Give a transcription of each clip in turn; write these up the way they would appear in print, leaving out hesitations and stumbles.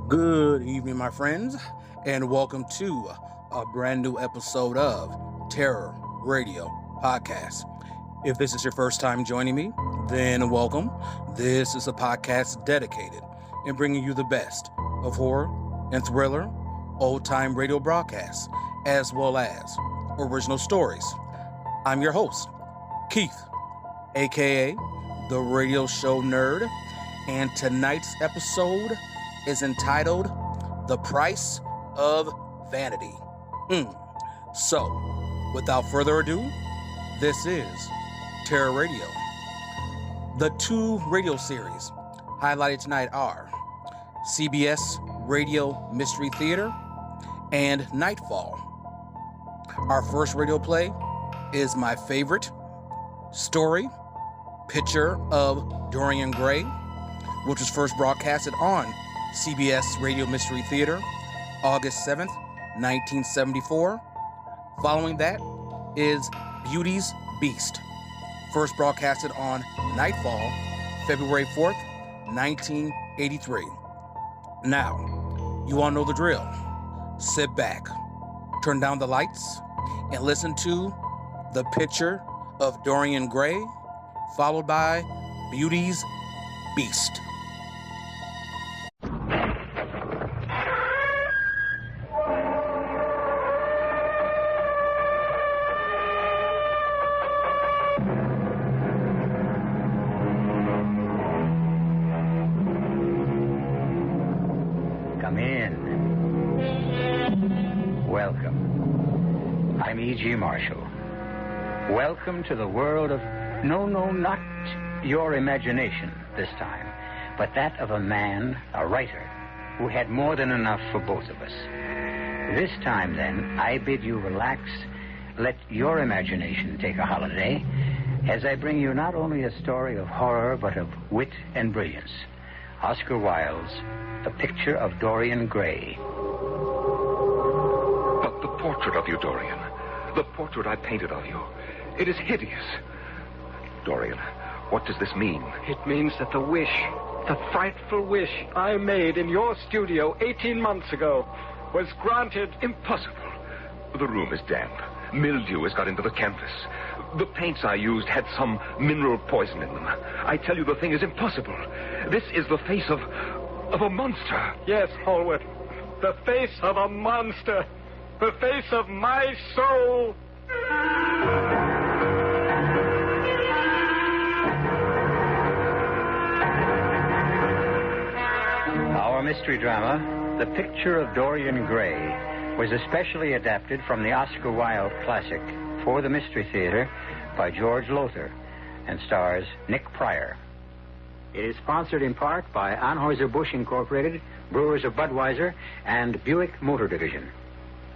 Good evening, my friends, and welcome to a brand new episode of Terror Radio Podcast. If this is your first time joining me, then welcome. This is a podcast dedicated in bringing you the best of horror and thriller, old-time radio broadcasts, as well as original stories. I'm your host, Keith, aka the Radio Show Nerd, and tonight's episode is entitled The Price of Vanity. So, without further ado, this is Terror Radio. The two radio series highlighted tonight are CBS Radio Mystery Theater and NIGHTFALL. Our first radio play is my favorite story, Picture of Dorian Gray, which was first broadcasted on CBS Radio Mystery Theater, August 7th, 1974. Following that is Beauty's Beast, first broadcasted on NIGHTFALL, February 4th, 1983. Now, you all know the drill. Sit back, turn down the lights, and listen to The Picture of Dorian Gray, followed by Beauty's Beast. Come in. Welcome. I'm E.G. Marshall. Welcome to the world of... No, not your imagination this time, but that of a man, a writer, who had more than enough for both of us. This time, then, I bid you relax, let your imagination take a holiday, as I bring you not only a story of horror, but of wit and brilliance. Oscar Wilde's The Picture of Dorian Gray. But the portrait of you, Dorian, the portrait I painted of you, it is hideous. Dorian, what does this mean? It means that the wish, the frightful wish I made in your studio 18 months ago was granted. Impossible. The room is damp. Mildew has got into the canvas. The paints I used had some mineral poison in them. I tell you, the thing is impossible. This is the face of a monster. Yes, Hallward. The face of a monster. The face of my soul. Our mystery drama, The Picture of Dorian Gray, was especially adapted from the Oscar Wilde classic For the Mystery Theater by George Lothar and stars Nick Pryor. It is sponsored in part by Anheuser-Busch Incorporated, Brewers of Budweiser, and Buick Motor Division.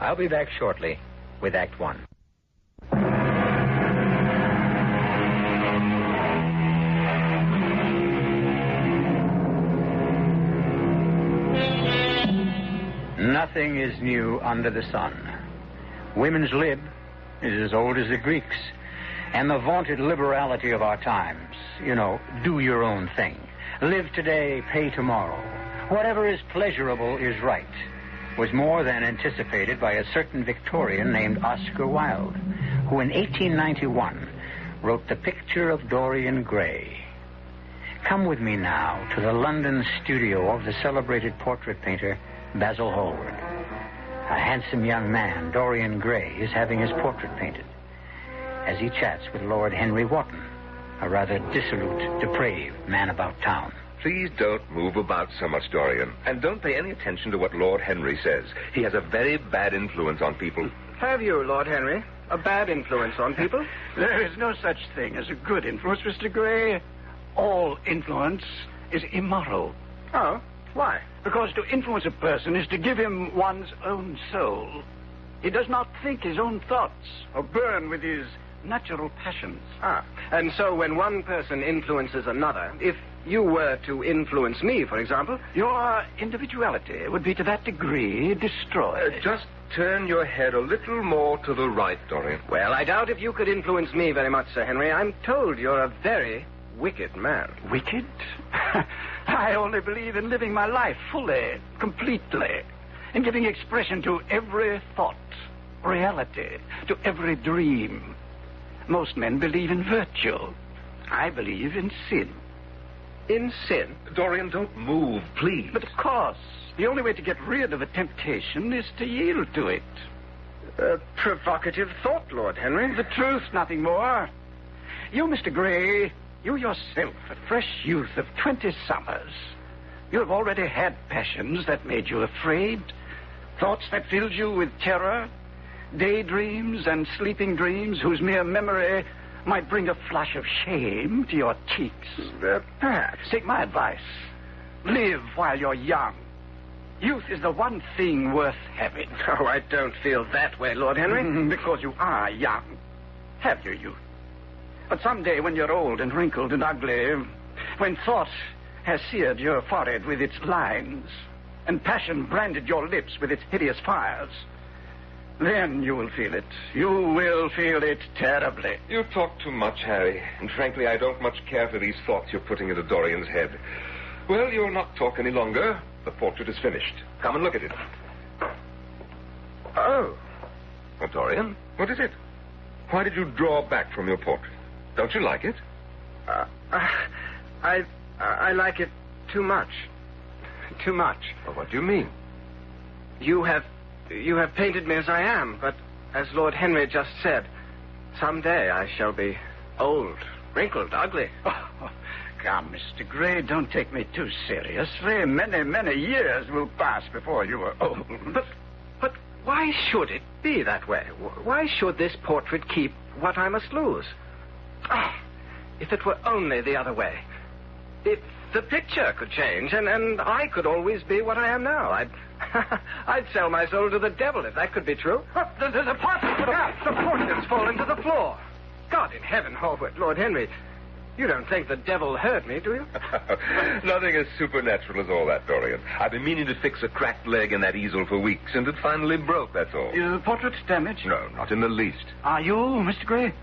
I'll be back shortly with Act One. Nothing is new under the sun. Women's lib is as old as the Greeks. And the vaunted liberality of our times, do your own thing. Live today, pay tomorrow. Whatever is pleasurable is right, was more than anticipated by a certain Victorian named Oscar Wilde, who in 1891 wrote The Picture of Dorian Gray. Come with me now to the London studio of the celebrated portrait painter Basil Hallward. A handsome young man, Dorian Gray, is having his portrait painted as he chats with Lord Henry Wotton, a rather dissolute, depraved man about town. Please don't move about so much, Dorian. And don't pay any attention to what Lord Henry says. He has a very bad influence on people. Have you, Lord Henry, a bad influence on people? There is no such thing as a good influence, Mr. Gray. All influence is immoral. Oh, why? Because to influence a person is to give him one's own soul. He does not think his own thoughts or burn with his natural passions. And so when one person influences another, if you were to influence me, for example... Your individuality would be to that degree destroyed. Just turn your head a little more to the right, Dorian. Well, I doubt if you could influence me very much, Sir Henry. I'm told you're a very wicked man. Wicked? I only believe in living my life fully, completely, in giving expression to every thought, reality, to every dream. Most men believe in virtue. I believe in sin. In sin? Dorian, don't move, please. But of course, the only way to get rid of a temptation is to yield to it. A provocative thought, Lord Henry. The truth, nothing more. You, Mr. Gray, you yourself, a fresh youth of 20 summers, you have already had passions that made you afraid, thoughts that filled you with terror, daydreams and sleeping dreams whose mere memory might bring a flush of shame to your cheeks. Perhaps. Take my advice. Live while you're young. Youth is the one thing worth having. Oh, I don't feel that way, Lord Henry. Because you are young. Have your youth. But someday when you're old and wrinkled and ugly, when thought has seared your forehead with its lines, and passion branded your lips with its hideous fires, then you will feel it. You will feel it terribly. You talk too much, Harry. And frankly, I don't much care for these thoughts you're putting into Dorian's head. Well, you'll not talk any longer. The portrait is finished. Come and look at it. Oh. Well, Dorian, what is it? Why did you draw back from your portrait? Don't you like it? I like it too much. Too much. Well, what do you mean? You have painted me as I am, but as Lord Henry just said, someday I shall be old, wrinkled, ugly. Oh, come, Mr. Gray, don't take me too seriously. Many, many years will pass before you are old. But why should it be that way? Why should this portrait keep what I must lose? Ah, if it were only the other way. If the picture could change, and I could always be what I am now. I'd sell my soul to the devil if that could be true. The portrait's fallen to the floor. God in heaven, Lord Henry, you don't think the devil hurt me, do you? Nothing as supernatural as all that, Dorian. I've been meaning to fix a cracked leg in that easel for weeks, and it finally broke, that's all. Is the portrait damaged? No, not in the least. Are you, Mr. Gray?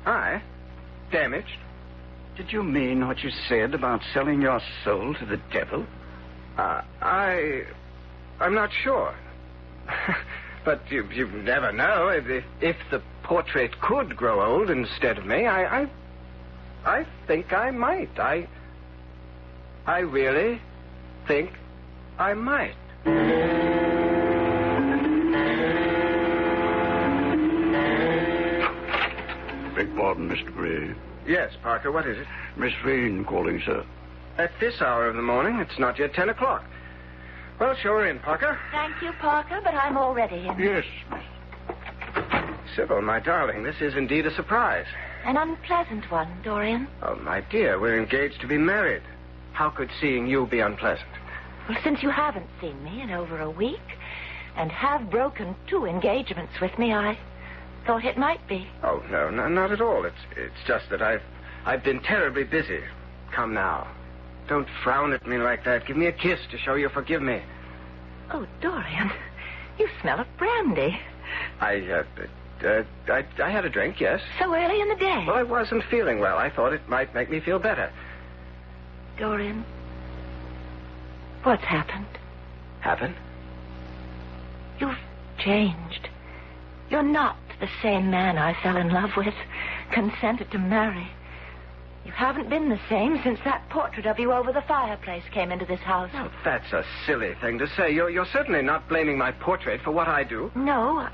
I? Damaged? Did you mean what you said about selling your soul to the devil? I'm not sure. But you never know. If the portrait could grow old instead of me, I think I might. I really think I might. Beg pardon, Mr. Gray. Yes, Parker, what is it? Miss Vane calling, sir. At this hour of the morning, it's not yet 10 o'clock. Well, show her in, Parker. Thank you, Parker, but I'm already in. Yes, miss. Sybil, my darling, this is indeed a surprise. An unpleasant one, Dorian. Oh, my dear, we're engaged to be married. How could seeing you be unpleasant? Well, since you haven't seen me in over a week and have broken 2 engagements with me, I thought it might be. Oh, no, not at all. It's just that I've been terribly busy. Come now. Don't frown at me like that. Give me a kiss to show you forgive me. Oh, Dorian, you smell of brandy. I had a drink, yes. So early in the day. Well, I wasn't feeling well. I thought it might make me feel better. Dorian, what's happened? Happened? You've changed. You're not the same man I fell in love with, consented to marry. You haven't been the same since that portrait of you over the fireplace came into this house. Oh, that's a silly thing to say. You're certainly not blaming my portrait for what I do. No,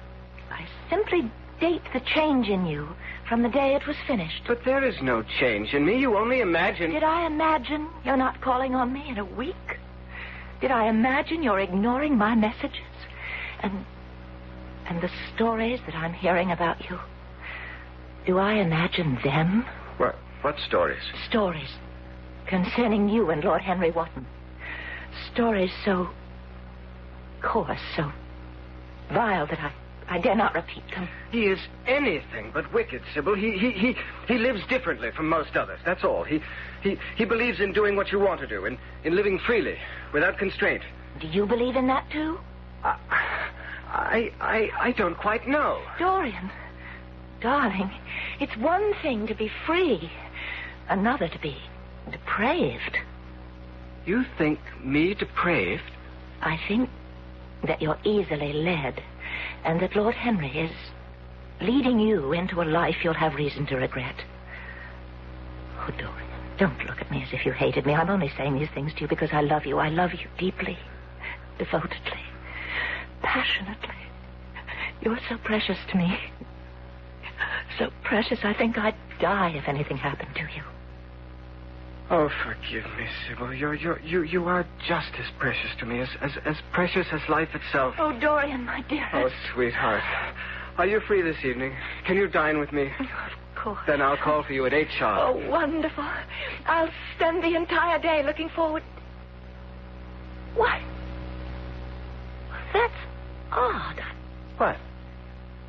I simply date the change in you from the day it was finished. But there is no change in me. You only imagine... Did I imagine you're not calling on me in a week? Did I imagine you're ignoring my messages? And the stories that I'm hearing about you? Do I imagine them? What stories? Stories concerning you and Lord Henry Wotton. Stories so coarse, so vile that I dare not repeat them. He is anything but wicked, Sybil. He lives differently from most others, that's all. He believes in doing what you want to do, in living freely, without constraint. Do you believe in that, too? I don't quite know. Dorian, darling, it's one thing to be free, another to be depraved. You think me depraved? I think that you're easily led, and that Lord Henry is leading you into a life you'll have reason to regret. Oh, Dorian, don't look at me as if you hated me. I'm only saying these things to you because I love you. I love you deeply, devotedly, passionately. You're so precious to me. So precious, I think I'd die if anything happened to you. Oh, forgive me, Sybil. You are just as precious to me, as precious as life itself. Oh, Dorian, my dear. Oh, sweetheart. Are you free this evening? Can you dine with me? Of course. Then I'll call for you at 8 sharp. Oh, wonderful. I'll spend the entire day looking forward. What? That's odd. What?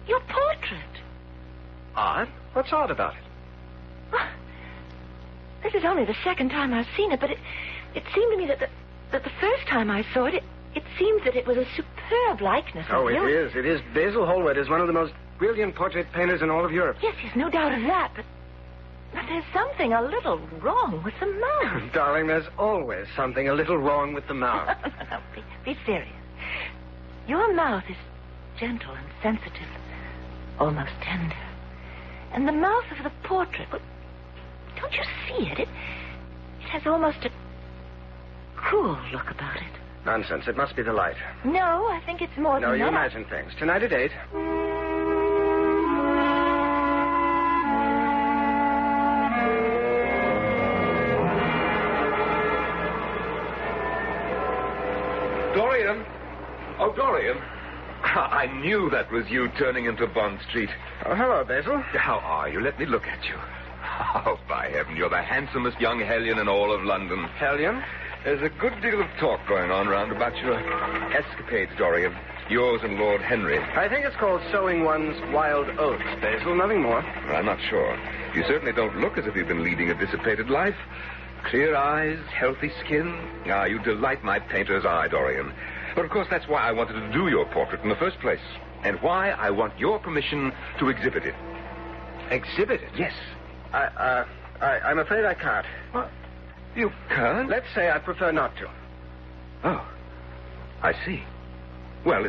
Your portrait. Odd? What's odd about it? Well, this is only the second time I've seen it, but it seemed to me that the first time I saw it, it seemed that it was a superb likeness of Oh, you. it is. It is. Basil Hallward is one of the most brilliant portrait painters in all of Europe. Yes, there's no doubt of that, but there's something a little wrong with the mouth. Darling, there's always something a little wrong with the mouth. No, be serious. Your mouth is gentle and sensitive, almost tender. And the mouth of the portrait, well, don't you see it? It has almost a cruel look about it. Nonsense. It must be the light. No, I think it's more than No, that. you imagine things. Tonight at 8. Dorian? Oh, Dorian. I knew that was you turning into Bond Street. Oh, hello, Basil. How are you? Let me look at you. Oh, by heaven, you're the handsomest young hellion in all of London. Hellion? There's a good deal of talk going on round about your escapades, Dorian. Yours and Lord Henry. I think it's called sowing one's wild oats, Basil. Nothing more. I'm not sure. You certainly don't look as if you've been leading a dissipated life. Clear eyes, healthy skin. Ah, you delight my painter's eye, Dorian. But, of course, that's why I wanted to do your portrait in the first place. And why I want your permission to exhibit it. Exhibit it? Yes. I'm afraid I can't. What? You can't? Let's say I prefer not to. Oh, I see. Well,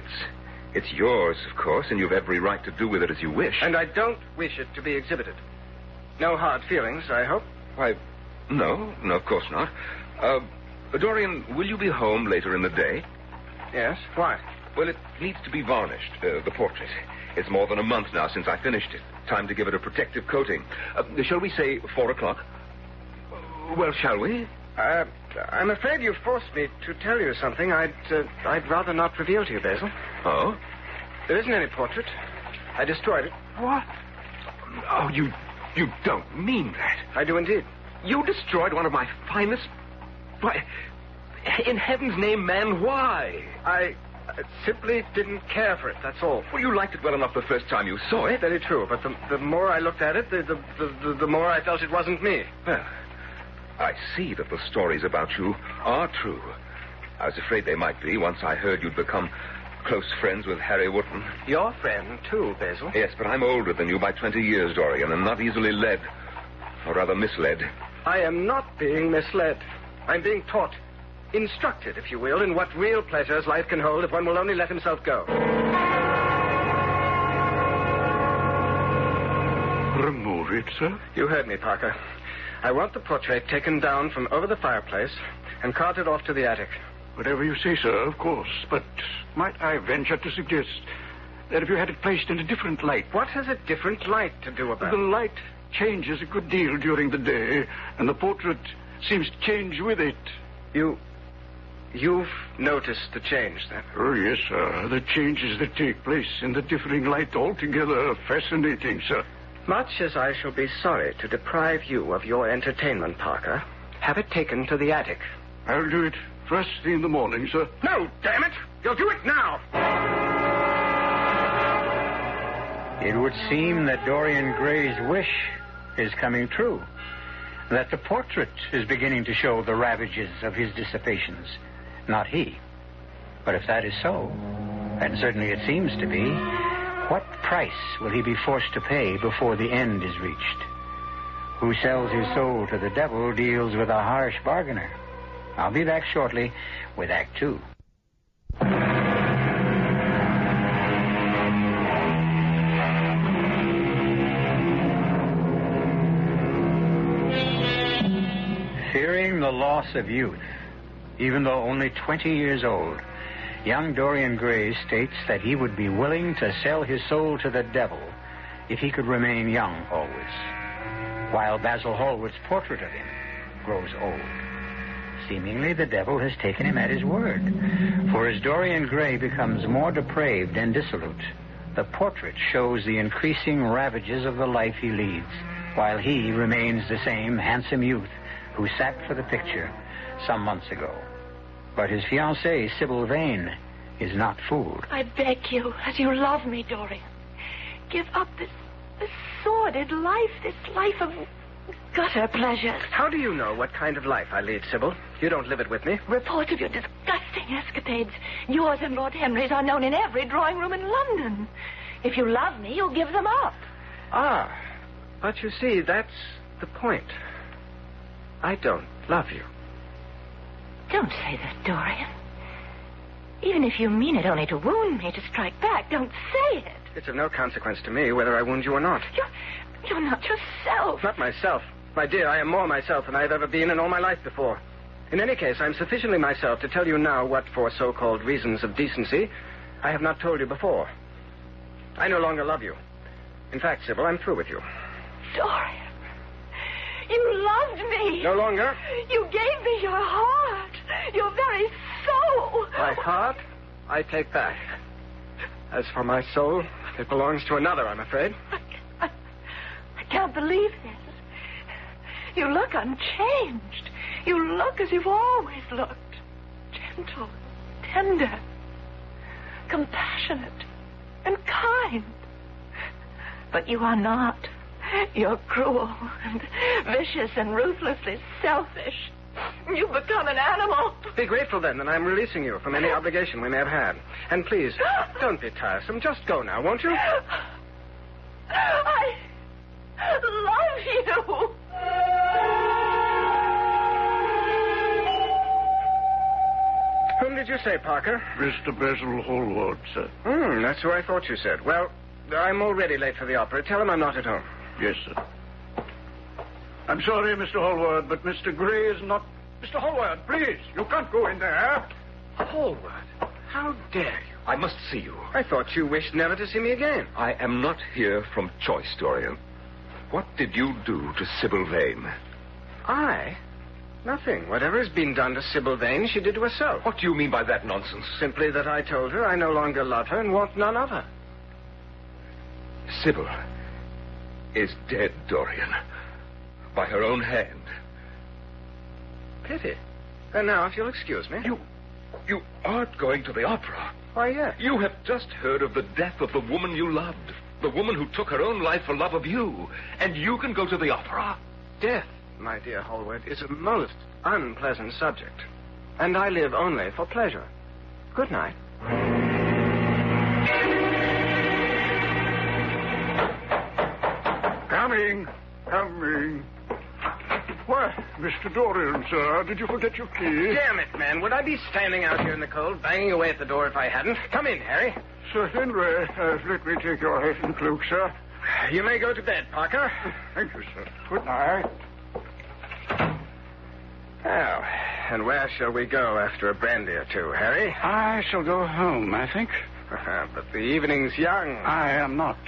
it's yours, of course, and you've every right to do with it as you wish. And I don't wish it to be exhibited. No hard feelings, I hope. Why, no, of course not. Dorian, will you be home later in the day? Yes. Why? Well, it needs to be varnished, the portrait. It's more than a month now since I finished it. Time to give it a protective coating. Shall we say 4 o'clock? Well, shall we? I'm afraid you forced me to tell you something I'd rather not reveal to you, Basil. Oh? There isn't any portrait. I destroyed it. What? Oh, you don't mean that. I do indeed. You destroyed one of my finest... Why, in heaven's name, man, why? I simply didn't care for it, that's all. Well, you liked it well enough the first time you saw it. Very true, but the more I looked at it, the more I felt it wasn't me. Well, I see that the stories about you are true. I was afraid they might be once I heard you'd become close friends with Harry Wotton. Your friend, too, Basil. Yes, but I'm older than you by 20 years, Dorian, and not easily led. Or rather misled. I am not being misled. I'm being taught. Instructed, if you will, in what real pleasures life can hold if one will only let himself go. Remove it, sir? You heard me, Parker. I want the portrait taken down from over the fireplace and carted off to the attic. Whatever you say, sir, of course. But might I venture to suggest that if you had it placed in a different light... What has a different light to do about it? The light changes a good deal during the day, and the portrait seems to change with it. You've noticed the change, then? Oh, yes, sir. The changes that take place in the differing light altogether are fascinating, sir. Much as I shall be sorry to deprive you of your entertainment, Parker, have it taken to the attic. I'll do it first thing in the morning, sir. No, damn it! You'll do it now! It would seem that Dorian Gray's wish is coming true. That the portrait is beginning to show the ravages of his dissipations. Not he. But if that is so, and certainly it seems to be, what price will he be forced to pay before the end is reached? who sells his soul to the devil deals with a harsh bargainer. I'll be back shortly with Act 2. Fearing the loss of youth, even though only 20 years old, young Dorian Gray states that he would be willing to sell his soul to the devil if he could remain young always, while Basil Hallward's portrait of him grows old. Seemingly, the devil has taken him at his word, for as Dorian Gray becomes more depraved and dissolute, the portrait shows the increasing ravages of the life he leads, while he remains the same handsome youth who sat for the picture some months ago. But his fiancée, Sybil Vane, is not fooled. I beg you, as you love me, Dorian, give up this sordid life, this life of gutter pleasures. How do you know what kind of life I lead, Sybil? You don't live it with me. Reports of your disgusting escapades, yours and Lord Henry's, are known in every drawing room in London. If you love me, you'll give them up. Ah, but you see, that's the point. I don't love you. Don't say that, Dorian. Even if you mean it only to wound me, to strike back, don't say it. It's of no consequence to me whether I wound you or not. You're not yourself. Not myself. My dear, I am more myself than I've ever been in all my life before. In any case, I'm sufficiently myself to tell you now what, for so-called reasons of decency, I have not told you before. I no longer love you. In fact, Sybil, I'm through with you. Dorian, you loved me. No longer. You gave me your heart, your very soul. My heart, I take back. As for my soul, it belongs to another, I'm afraid. I can't believe this. You look unchanged. You look as you've always looked. Gentle, tender, compassionate, and kind. But you are not. You're cruel and vicious and ruthlessly selfish. You've become an animal. Be grateful, then, that I'm releasing you from any obligation we may have had. And please, don't be tiresome. Just go now, won't you? I love you. Whom did you say, Parker? Mr. Basil Hallward, sir. That's who I thought you said. Well, I'm already late for the opera. Tell him I'm not at home. Yes, sir. I'm sorry, Mr. Hallward, but Mr. Gray is not... Mr. Hallward, please, you can't go in there. Hallward, how dare you? I must see you. I thought you wished never to see me again. I am not here from choice, Dorian. What did you do to Sybil Vane? I? Nothing. Whatever has been done to Sybil Vane, she did to herself. What do you mean by that nonsense? Simply that I told her I no longer love her and want none of her. Sybil is dead, Dorian. By her own hand. Pity. And now, if you'll excuse me. You aren't going to the opera. Why, yes. You have just heard of the death of the woman you loved. The woman who took her own life for love of you. And you can go to the opera. Death, my dear Hallward, is a most unpleasant subject. And I live only for pleasure. Good night. Coming. Why, Mr. Dorian, sir, did you forget your key? Damn it, man. Would I be standing out here in the cold, banging away at the door if I hadn't? Come in, Harry. Sir Henry, let me take your hat and cloak, sir. You may go to bed, Parker. Thank you, sir. Good night. Now, and where shall we go after a brandy or two, Harry? I shall go home, I think. But the evening's young. I am not.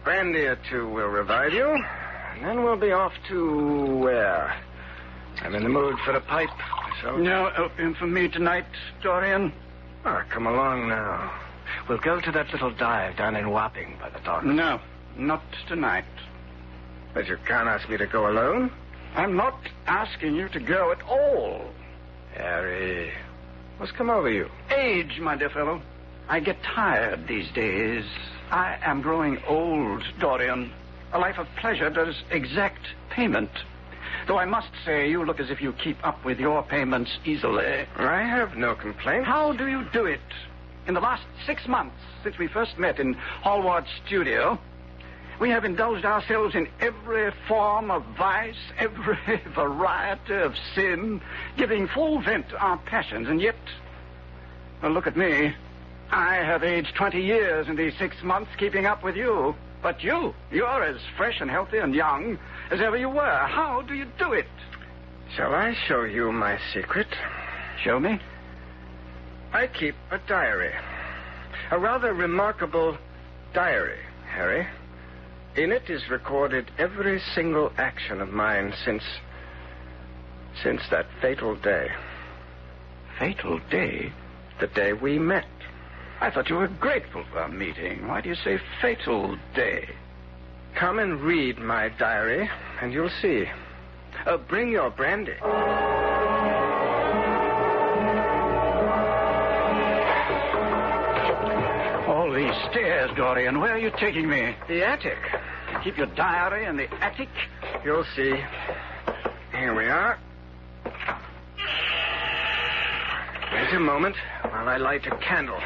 Brandy or two will revive you, and then we'll be off to where? I'm in the mood for a pipe, so... No opium for me tonight, Dorian. Oh, come along now. We'll go to that little dive down in Wapping by the dock. No, not tonight. But you can't ask me to go alone. I'm not asking you to go at all. Harry, what's come over you? Age, my dear fellow. I get tired these days. I am growing old, Dorian. A life of pleasure does exact payment. Though I must say, you look as if you keep up with your payments easily. I have no complaint. How do you do it? In the last 6 months, since we first met in Hallward's studio, We have indulged ourselves in every form of vice, every variety of sin, giving full vent to our passions, and yet, well, look at me. I have aged 20 years in these 6 months keeping up with you. But you're as fresh and healthy and young as ever you were. How do you do it? Shall I show you my secret? Show me. I keep a diary. A rather remarkable diary, Harry. In it is recorded every single action of mine since that fatal day. Fatal day? The day we met. I thought you were grateful for our meeting. Why do you say fatal day? Come and read my diary, and you'll see. Bring your brandy. All these stairs, Dorian. Where are you taking me? The attic. You keep your diary in the attic? You'll see. Here we are. Wait a moment while I light a candle.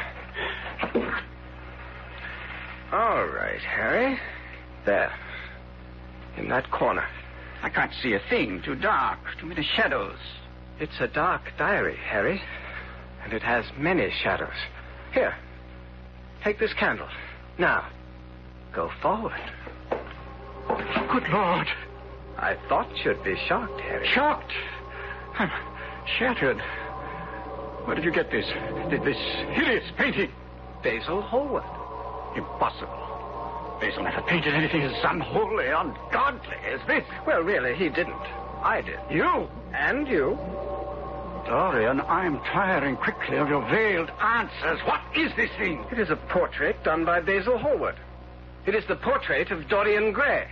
All right, Harry. There. In that corner. I can't see a thing. Too dark. Too many shadows. It's a dark diary, Harry. And it has many shadows. Here. Take this candle. Now, go forward. Good Lord. I thought you'd be shocked, Harry. Shocked? I'm shattered. Where did you get this hideous painting? Basil Hallward. Impossible. Basil never painted anything as unholy, ungodly as this. Well, really, he didn't. I did. You? And you. Dorian, I'm tiring quickly of your veiled answers. What is this thing? It is a portrait done by Basil Hallward. It is the portrait of Dorian Gray.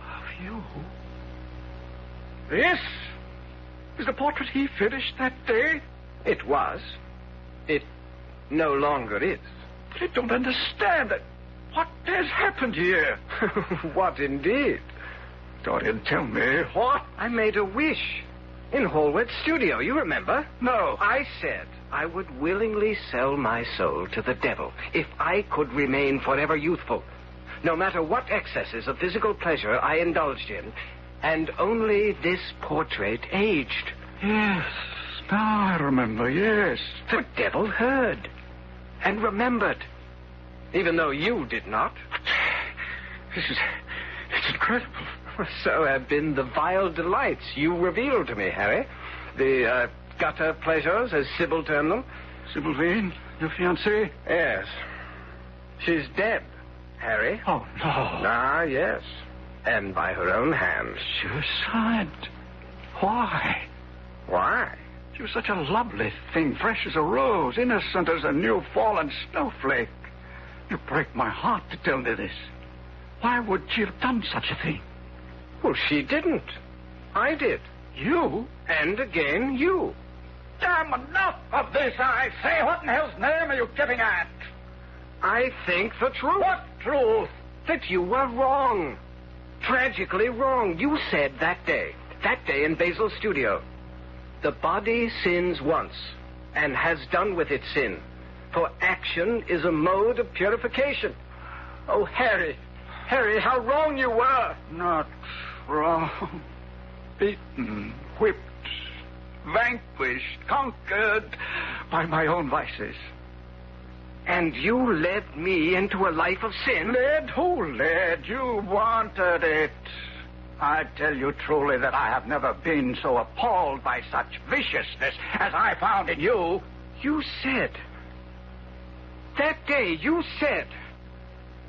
Of you? This is the portrait he finished that day? It was. It no longer is. But I don't understand it. What has happened here? What indeed? Dorian, tell me, what? I made a wish in Hallward's studio, you remember? No. I said I would willingly sell my soul to the devil if I could remain forever youthful, no matter what excesses of physical pleasure I indulged in, and only this portrait aged. Yes, now I remember, yes. The devil heard and remembered, even though you did not. It's incredible. So have been the vile delights you revealed to me, Harry. The gutter pleasures, as Sybil termed them. Sybil Vane, your fiancée? Yes. She's dead, Harry. Oh, no. Ah, yes. And by her own hand. Suicide? Why? Why? She was such a lovely thing, fresh as a rose, innocent as a new fallen snowflake. You break my heart to tell me this. Why would she have done such a thing? Well, she didn't. I did. You? And again, you. Damn, enough of this, I say. What in hell's name are you getting at? I think the truth. What truth? That you were wrong. Tragically wrong. You said that day in Basil's studio, the body sins once and has done with its sin, for action is a mode of purification. Oh, Harry, how wrong you were. Not wrong. Beaten, whipped, vanquished, conquered by my own vices. And you led me into a life of sin? Led? Who led? You wanted it. I tell you truly that I have never been so appalled by such viciousness as I found in you. You said, that day you said,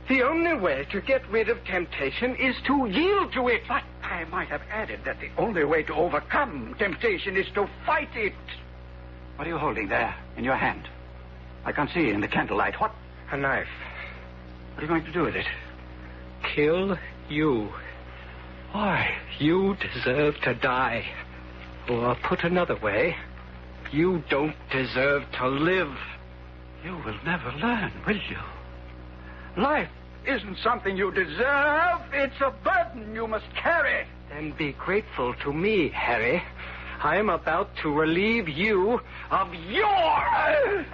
the only way to get rid of temptation is to yield to it. But I might have added that the only way to overcome temptation is to fight it. What are you holding there in your hand? I can't see in the candlelight. What? A knife. What are you going to do with it? Kill you. Why? You deserve to die. Or put another way, you don't deserve to live. You will never learn, will you? Life isn't something you deserve. It's a burden you must carry. Then be grateful to me, Harry. I am about to relieve you of your...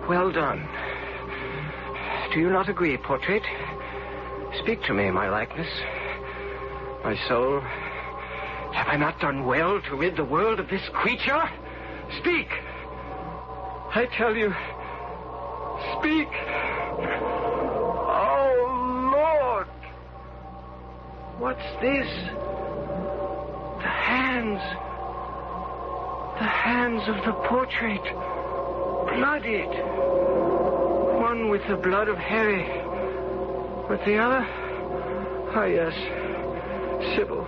Well done. Do you not agree, portrait? Speak to me, my likeness. My soul. Have I not done well to rid the world of this creature? Speak! I tell you, speak! Oh, Lord! What's this? The hands. The hands of the portrait. Bloodied. One with the blood of Harry. With the other? Ah, yes. Sybil.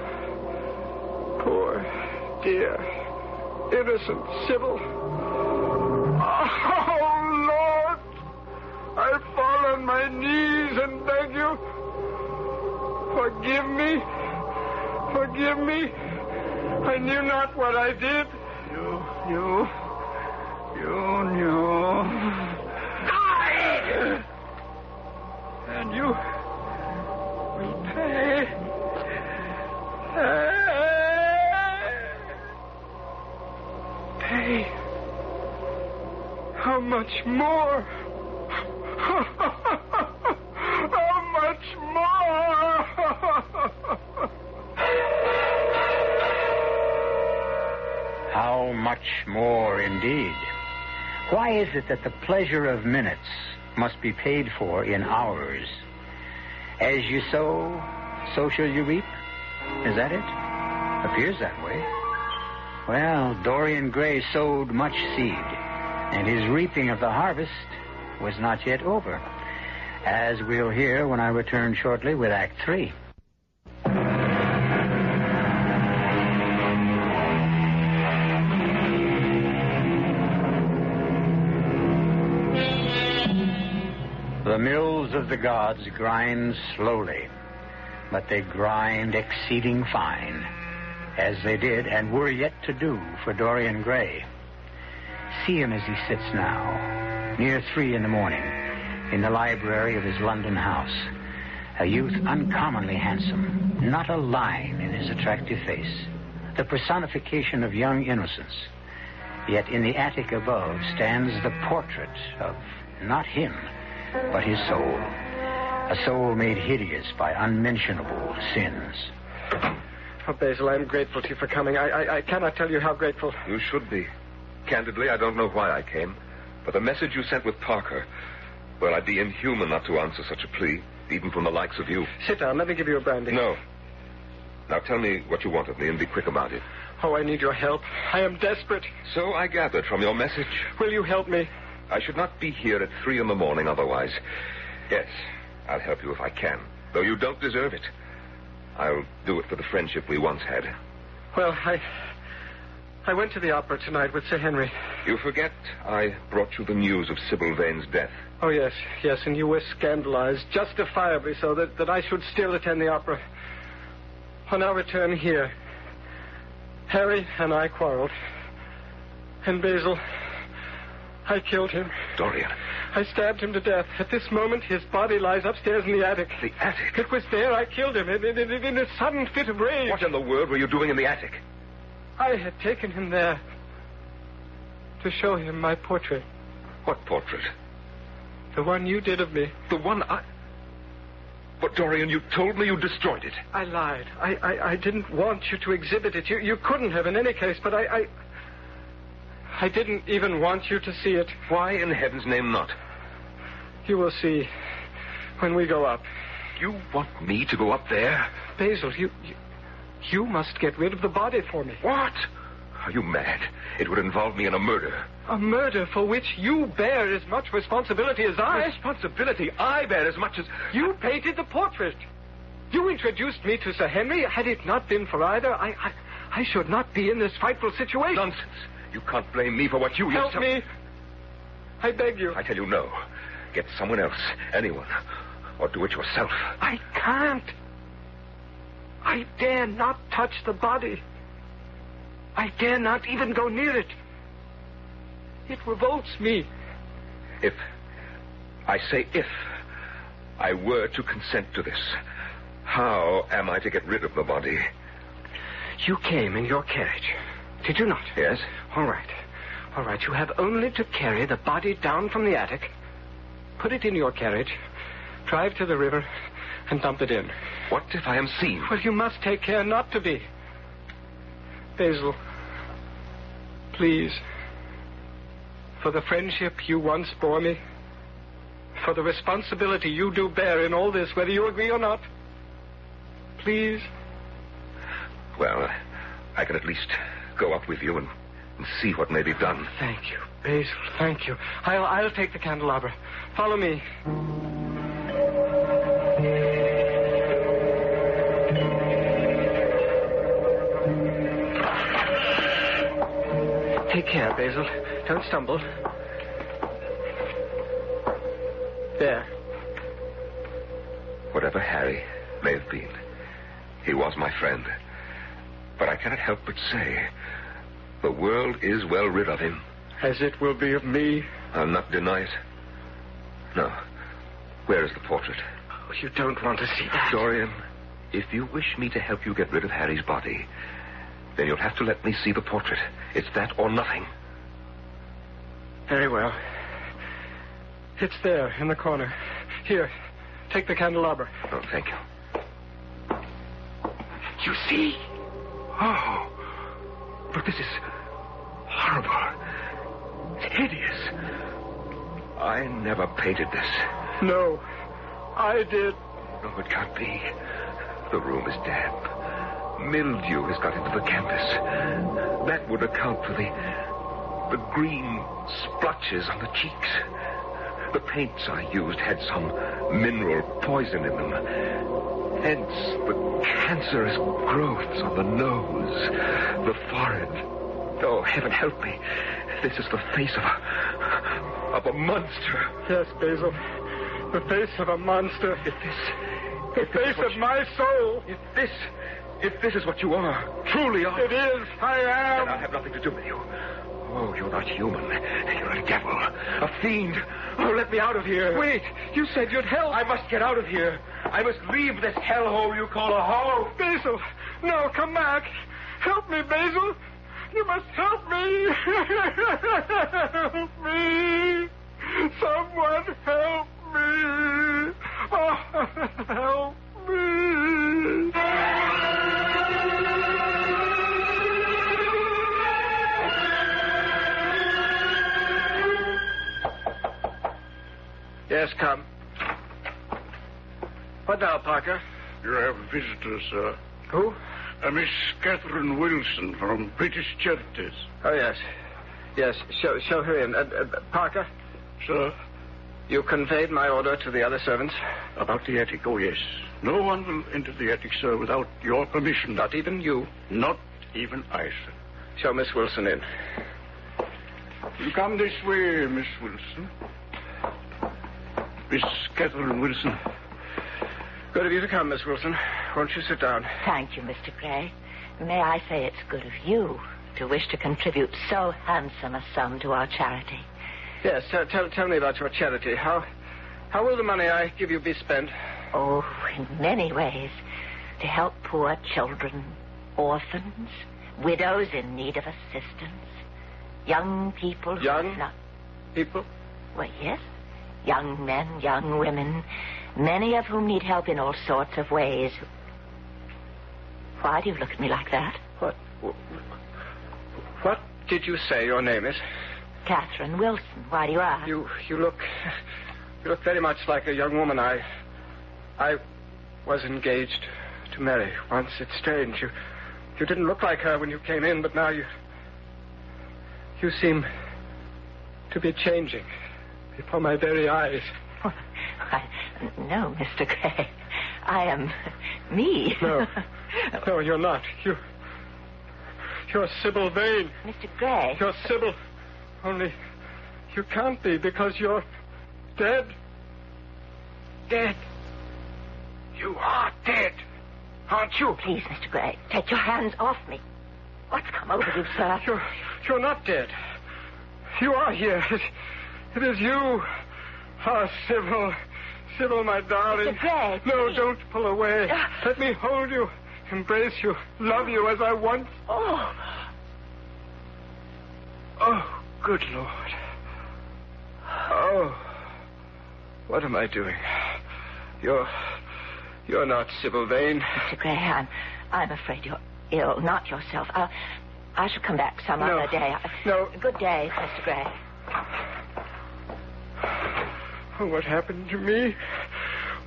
Poor, dear, innocent Sybil. Oh, Lord! I fall on my knees and beg you. Forgive me. Forgive me. I knew not what I did. You knew. Die! And you will pay. Pay. How much more? How much more? How much more, indeed? Why is it that the pleasure of minutes must be paid for in hours? As you sow, so shall you reap? Is that it? Appears that way. Well, Dorian Gray sowed much seed, and his reaping of the harvest was not yet over, as we'll hear when I return shortly with Act 3. The mills of the gods grind slowly, but they grind exceeding fine, as they did and were yet to do for Dorian Gray. See him as he sits now, near 3 in the morning, in the library of his London house. A youth uncommonly handsome, not a line in his attractive face, the personification of young innocence. Yet in the attic above stands the portrait of not him, but his soul. A soul made hideous by unmentionable sins. Oh, Basil, I'm grateful to you for coming. I cannot tell you how grateful. You should be. Candidly, I don't know why I came. But the message you sent with Parker, well, I'd be inhuman not to answer such a plea, even from the likes of you. Sit down. Let me give you a brandy. No. Now tell me what you want of me and be quick about it. Oh, I need your help. I am desperate. So I gathered from your message. Will you help me? I should not be here at 3 in the morning otherwise. Yes, I'll help you if I can, though you don't deserve it. I'll do it for the friendship we once had. Well, I went to the opera tonight with Sir Henry. You forget I brought you the news of Sybil Vane's death. Oh, yes, and you were scandalized, justifiably so, that I should still attend the opera. On our return here, Harry and I quarreled. And Basil, I killed him. Dorian. I stabbed him to death. At this moment, his body lies upstairs in the attic. The attic? It was there I killed him, in a sudden fit of rage. What in the world were you doing in the attic? I had taken him there to show him my portrait. What portrait? The one you did of me. The one I... But, Dorian, you told me you destroyed it. I lied. I didn't want you to exhibit it. You couldn't have in any case, but I didn't even want you to see it. Why in heaven's name not? You will see when we go up. You want me to go up there? Basil, you must get rid of the body for me. What? Are you mad? It would involve me in a murder. A murder for which you bear as much responsibility as I. Responsibility? I bear as much as... You painted the portrait. You introduced me to Sir Henry. Had it not been for either, I should not be in this frightful situation. Nonsense. You can't blame me for what you Help yourself... me. I beg you. I tell you no. Get someone else, anyone, or do it yourself. I can't. I dare not touch the body. I dare not even go near it. It revolts me. If I were to consent to this, how am I to get rid of the body? You came in your carriage, did you not? Yes. All right. All right, you have only to carry the body down from the attic, put it in your carriage, drive to the river, and dump it in. What if I am seen? Well, you must take care not to be. Basil, please, for the friendship you once bore me, for the responsibility you do bear in all this, whether you agree or not, please. Well, I can at least go up with you and see what may be done. Thank you, Basil, thank you. I'll take the candelabra. Follow me. Take care, Basil. Don't stumble. There. Whatever Harry may have been, he was my friend. But I cannot help but say, the world is well rid of him. As it will be of me. I'll not deny it. No. Where is the portrait? Oh, you don't want to see that. Dorian, if you wish me to help you get rid of Harry's body, then you'll have to let me see the portrait. It's that or nothing. Very well. It's there, in the corner. Here, take the candelabra. Oh, thank you. You see? Oh, but this is horrible. It's hideous. I never painted this. No, I did. No, it can't be. The room is damp. Mildew has got into the canvas. That would account for the green splotches on the cheeks. The paints I used had some mineral poison in them. Hence the cancerous growths on the nose, the forehead. Oh, heaven help me. This is the face of a monster. Yes, Basil. The face of a monster. The face of my soul. If this is what you are, truly are. It is. I am. Then I'll have nothing to do with you. Oh, you're not human. You're a devil. A fiend. Oh, let me out of here. Wait. You said you'd help. I must get out of here. I must leave this hellhole you call a home. Basil. No, come back. Help me, Basil. You must help me. Help me. Someone help me. Oh, help me. Yes, come. What now, Parker? You have a visitor, sir. Who? Miss Catherine Wilson from British Charities. Oh, yes. Yes, show her in. Parker? Sir? You conveyed my order to the other servants? About the attic, oh, yes. No one will enter the attic, sir, without your permission. Not even you? Not even I, sir. Show Miss Wilson in. You come this way, Miss Wilson. Miss Catherine Wilson. Good of you to come, Miss Wilson. Won't you sit down? Thank you, Mr. Gray. May I say it's good of you to wish to contribute so handsome a sum to our charity. Yes, tell me about your charity. How will the money I give you be spent? Oh, in many ways. To help poor children, orphans, widows in need of assistance, young people who Young have not... people? Well, yes. Young men, young women, many of whom need help in all sorts of ways. Why do you look at me like that? What did you say your name is? Catherine Wilson. Why do you ask? You look very much like a young woman I was engaged to marry once. It's strange. You didn't look like her when you came in, but now you seem to be changing before my very eyes. Oh, no, Mr. Gray. I am me. No, you're not. You're Sybil Vane. Mr. Gray. You're Sybil. Only you can't be because you're dead. Dead. You are dead, aren't you? Please, Mr. Gray, take your hands off me. What's come over you, sir? You're not dead. You are here. It is you. Ah, Sybil. Sybil, my darling. Mr. Gray, No, please. don't pull away. Let me hold you, embrace you, love you as I once... Oh. Oh. good Lord. Oh, what am I doing? You're not Sybil Vane. Mr. Gray, I'm afraid you're ill, not yourself. I shall come back some other day. No. Good day, Mr. Gray. Oh, what happened to me?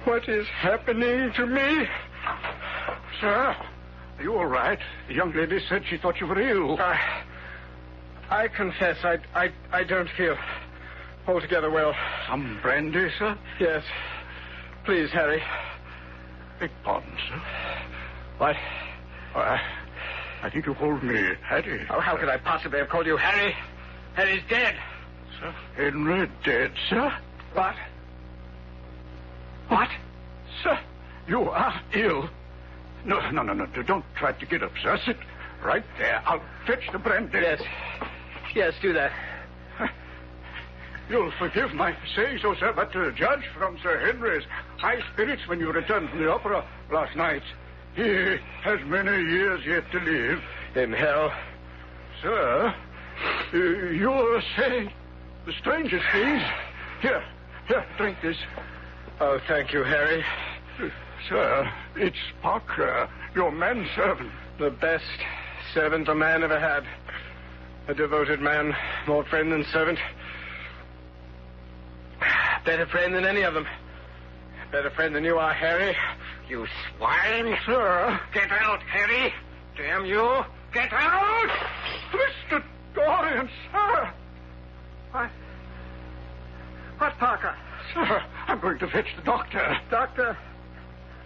What is happening to me? Sir, are you all right? The young lady said she thought you were ill. I confess I don't feel altogether well. Some brandy, sir? Yes. Please, Harry. Beg pardon, sir. What? I think you called me Harry. Oh, how could I possibly have called you Harry? Harry's dead. Sir, Henry dead, sir? What? What? Sir, you are ill. No. Don't try to get up, sir. Sit right there. I'll fetch the brandy. Yes, do that. You'll forgive my saying so, sir, but to judge from Sir Henry's high spirits when you returned from the opera last night, he has many years yet to live. In hell. Sir, you're saying the strangest things. Here, drink this. Oh, thank you, Harry. Sir, it's Parker, your manservant. The best servant a man ever had. A devoted man, more friend than servant. Better friend than any of them. Better friend than you are, Harry. You swine. Sir. Get out, Harry. Damn you. Get out! Mr. Dorian, sir. What, Parker? Sir, I'm going to fetch the doctor. Doctor?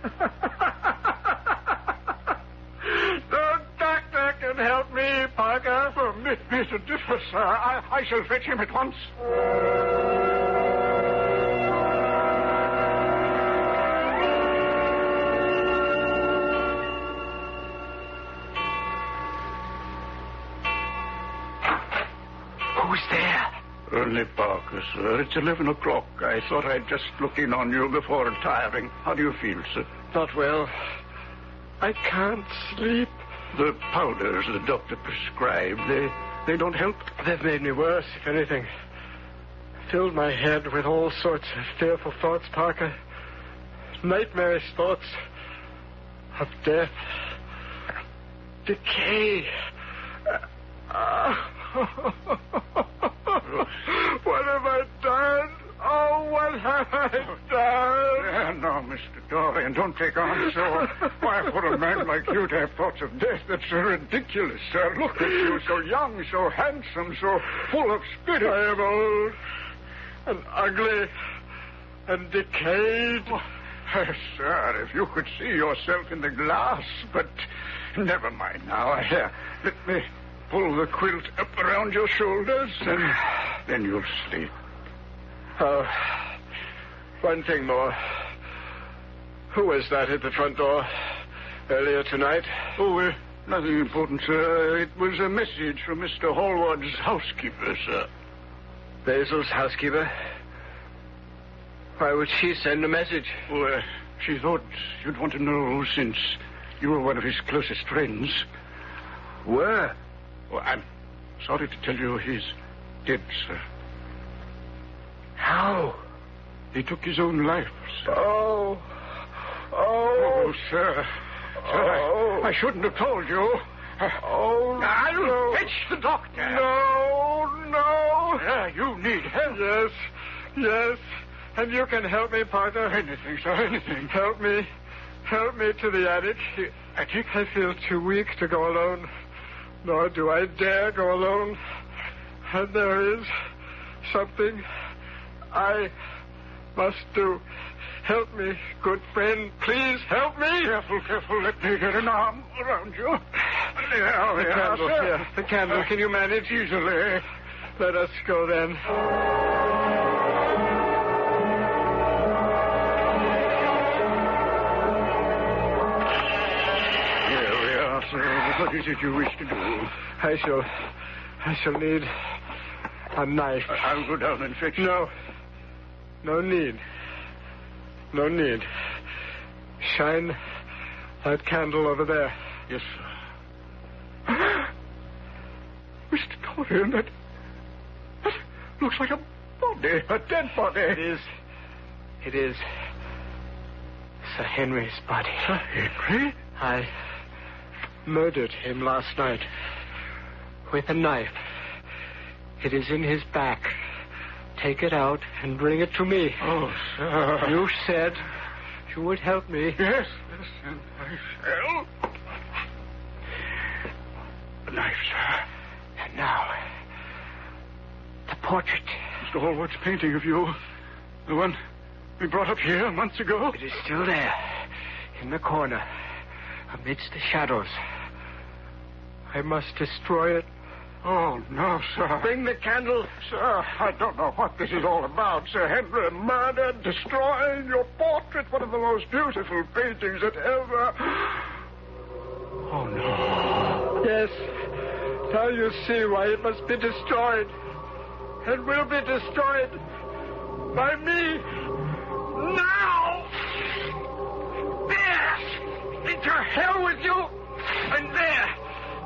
The doctor can help me, Parker. Permit me to differ, sir. I shall fetch him at once. Who's there? Only Parker, sir. It's 11 o'clock. I thought I'd just look in on you before retiring. How do you feel, sir? Not well. I can't sleep. The powders the doctor prescribed, they don't help? They've made me worse, if anything. Filled my head with all sorts of fearful thoughts, Parker. Nightmarish thoughts of death, decay. What have I done? Oh, what have I done? No, Mr. Dorian, don't take on so. Why, for a man like you to have thoughts of death, that's ridiculous, sir. Look at you, so young, so handsome, so full of spirit. I am old and ugly and decayed. Sir, if you could see yourself in the glass, but never mind now. Here, let me pull the quilt up around your shoulders, and then you'll sleep. Oh, one thing more. Who was that at the front door earlier tonight? Oh, nothing important, sir. It was a message from Mr. Hallward's housekeeper, sir. Basil's housekeeper? Why would she send a message? Well, she thought you'd want to know since you were one of his closest friends. Where? Well, I'm sorry to tell you he's dead, sir. How? He took his own life, sir. Oh, sir. Oh. I shouldn't have told you. Oh, I'll fetch the doctor. No. Yeah, you need help. Yes. And you can help me, partner. Anything, sir, anything. Help me to the attic. The attic? I feel too weak to go alone. Nor do I dare go alone. And there is something I must do. Help me, good friend. Please help me. Careful. Let me get an arm around you. There, the candle, sir. here. The candle. Can you manage? Easily. Let us go then. Here we are, sir. What is it you wish to do? I shall need a knife. I'll go down and fetch it. No need. Shine that candle over there. Yes, sir. Mr. Dorian, looks like a body, a dead body. It is Sir Henry's body. Sir Henry? I murdered him last night with a knife. It is in his back. Take it out and bring it to me. Oh, sir. You said you would help me. Yes, and I shall. The knife, sir. And now, the portrait. Mr. Hallward's painting of you. The one we brought up here months ago. It is still there, in the corner, amidst the shadows. I must destroy it. Oh, no, sir. Bring the candle. Sir, I don't know what this is all about. Sir Henry murdered, destroying your portrait, one of the most beautiful paintings that ever... Oh, no. Yes. Now you see why it must be destroyed. And will be destroyed by me. Now! There! Into hell with you! And there!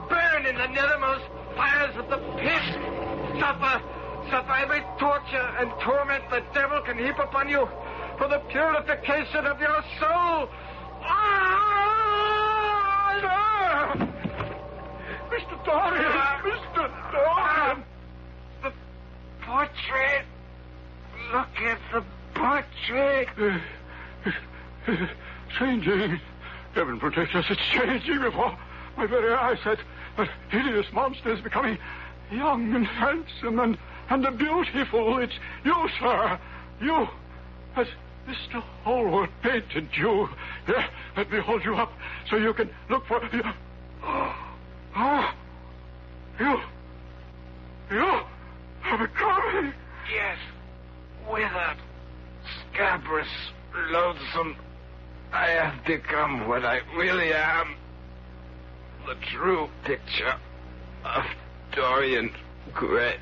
Burn in the nethermost fires of the pit! Suffer every torture and torment the devil can heap upon you for the purification of your soul! Sir! Mr. Dorian! Mr. Dorian! The portrait! Look at the portrait! Changing. Heaven protect us, it's changing before my very eyes. That hideous monster is becoming young and handsome and beautiful. It's you, sir. You, as Mr. Hallward painted you. Here, let me hold you up so you can look for... Oh, you are becoming... Yes, withered, scabrous, loathsome. I have become what I really am. The true picture of Dorian Gray.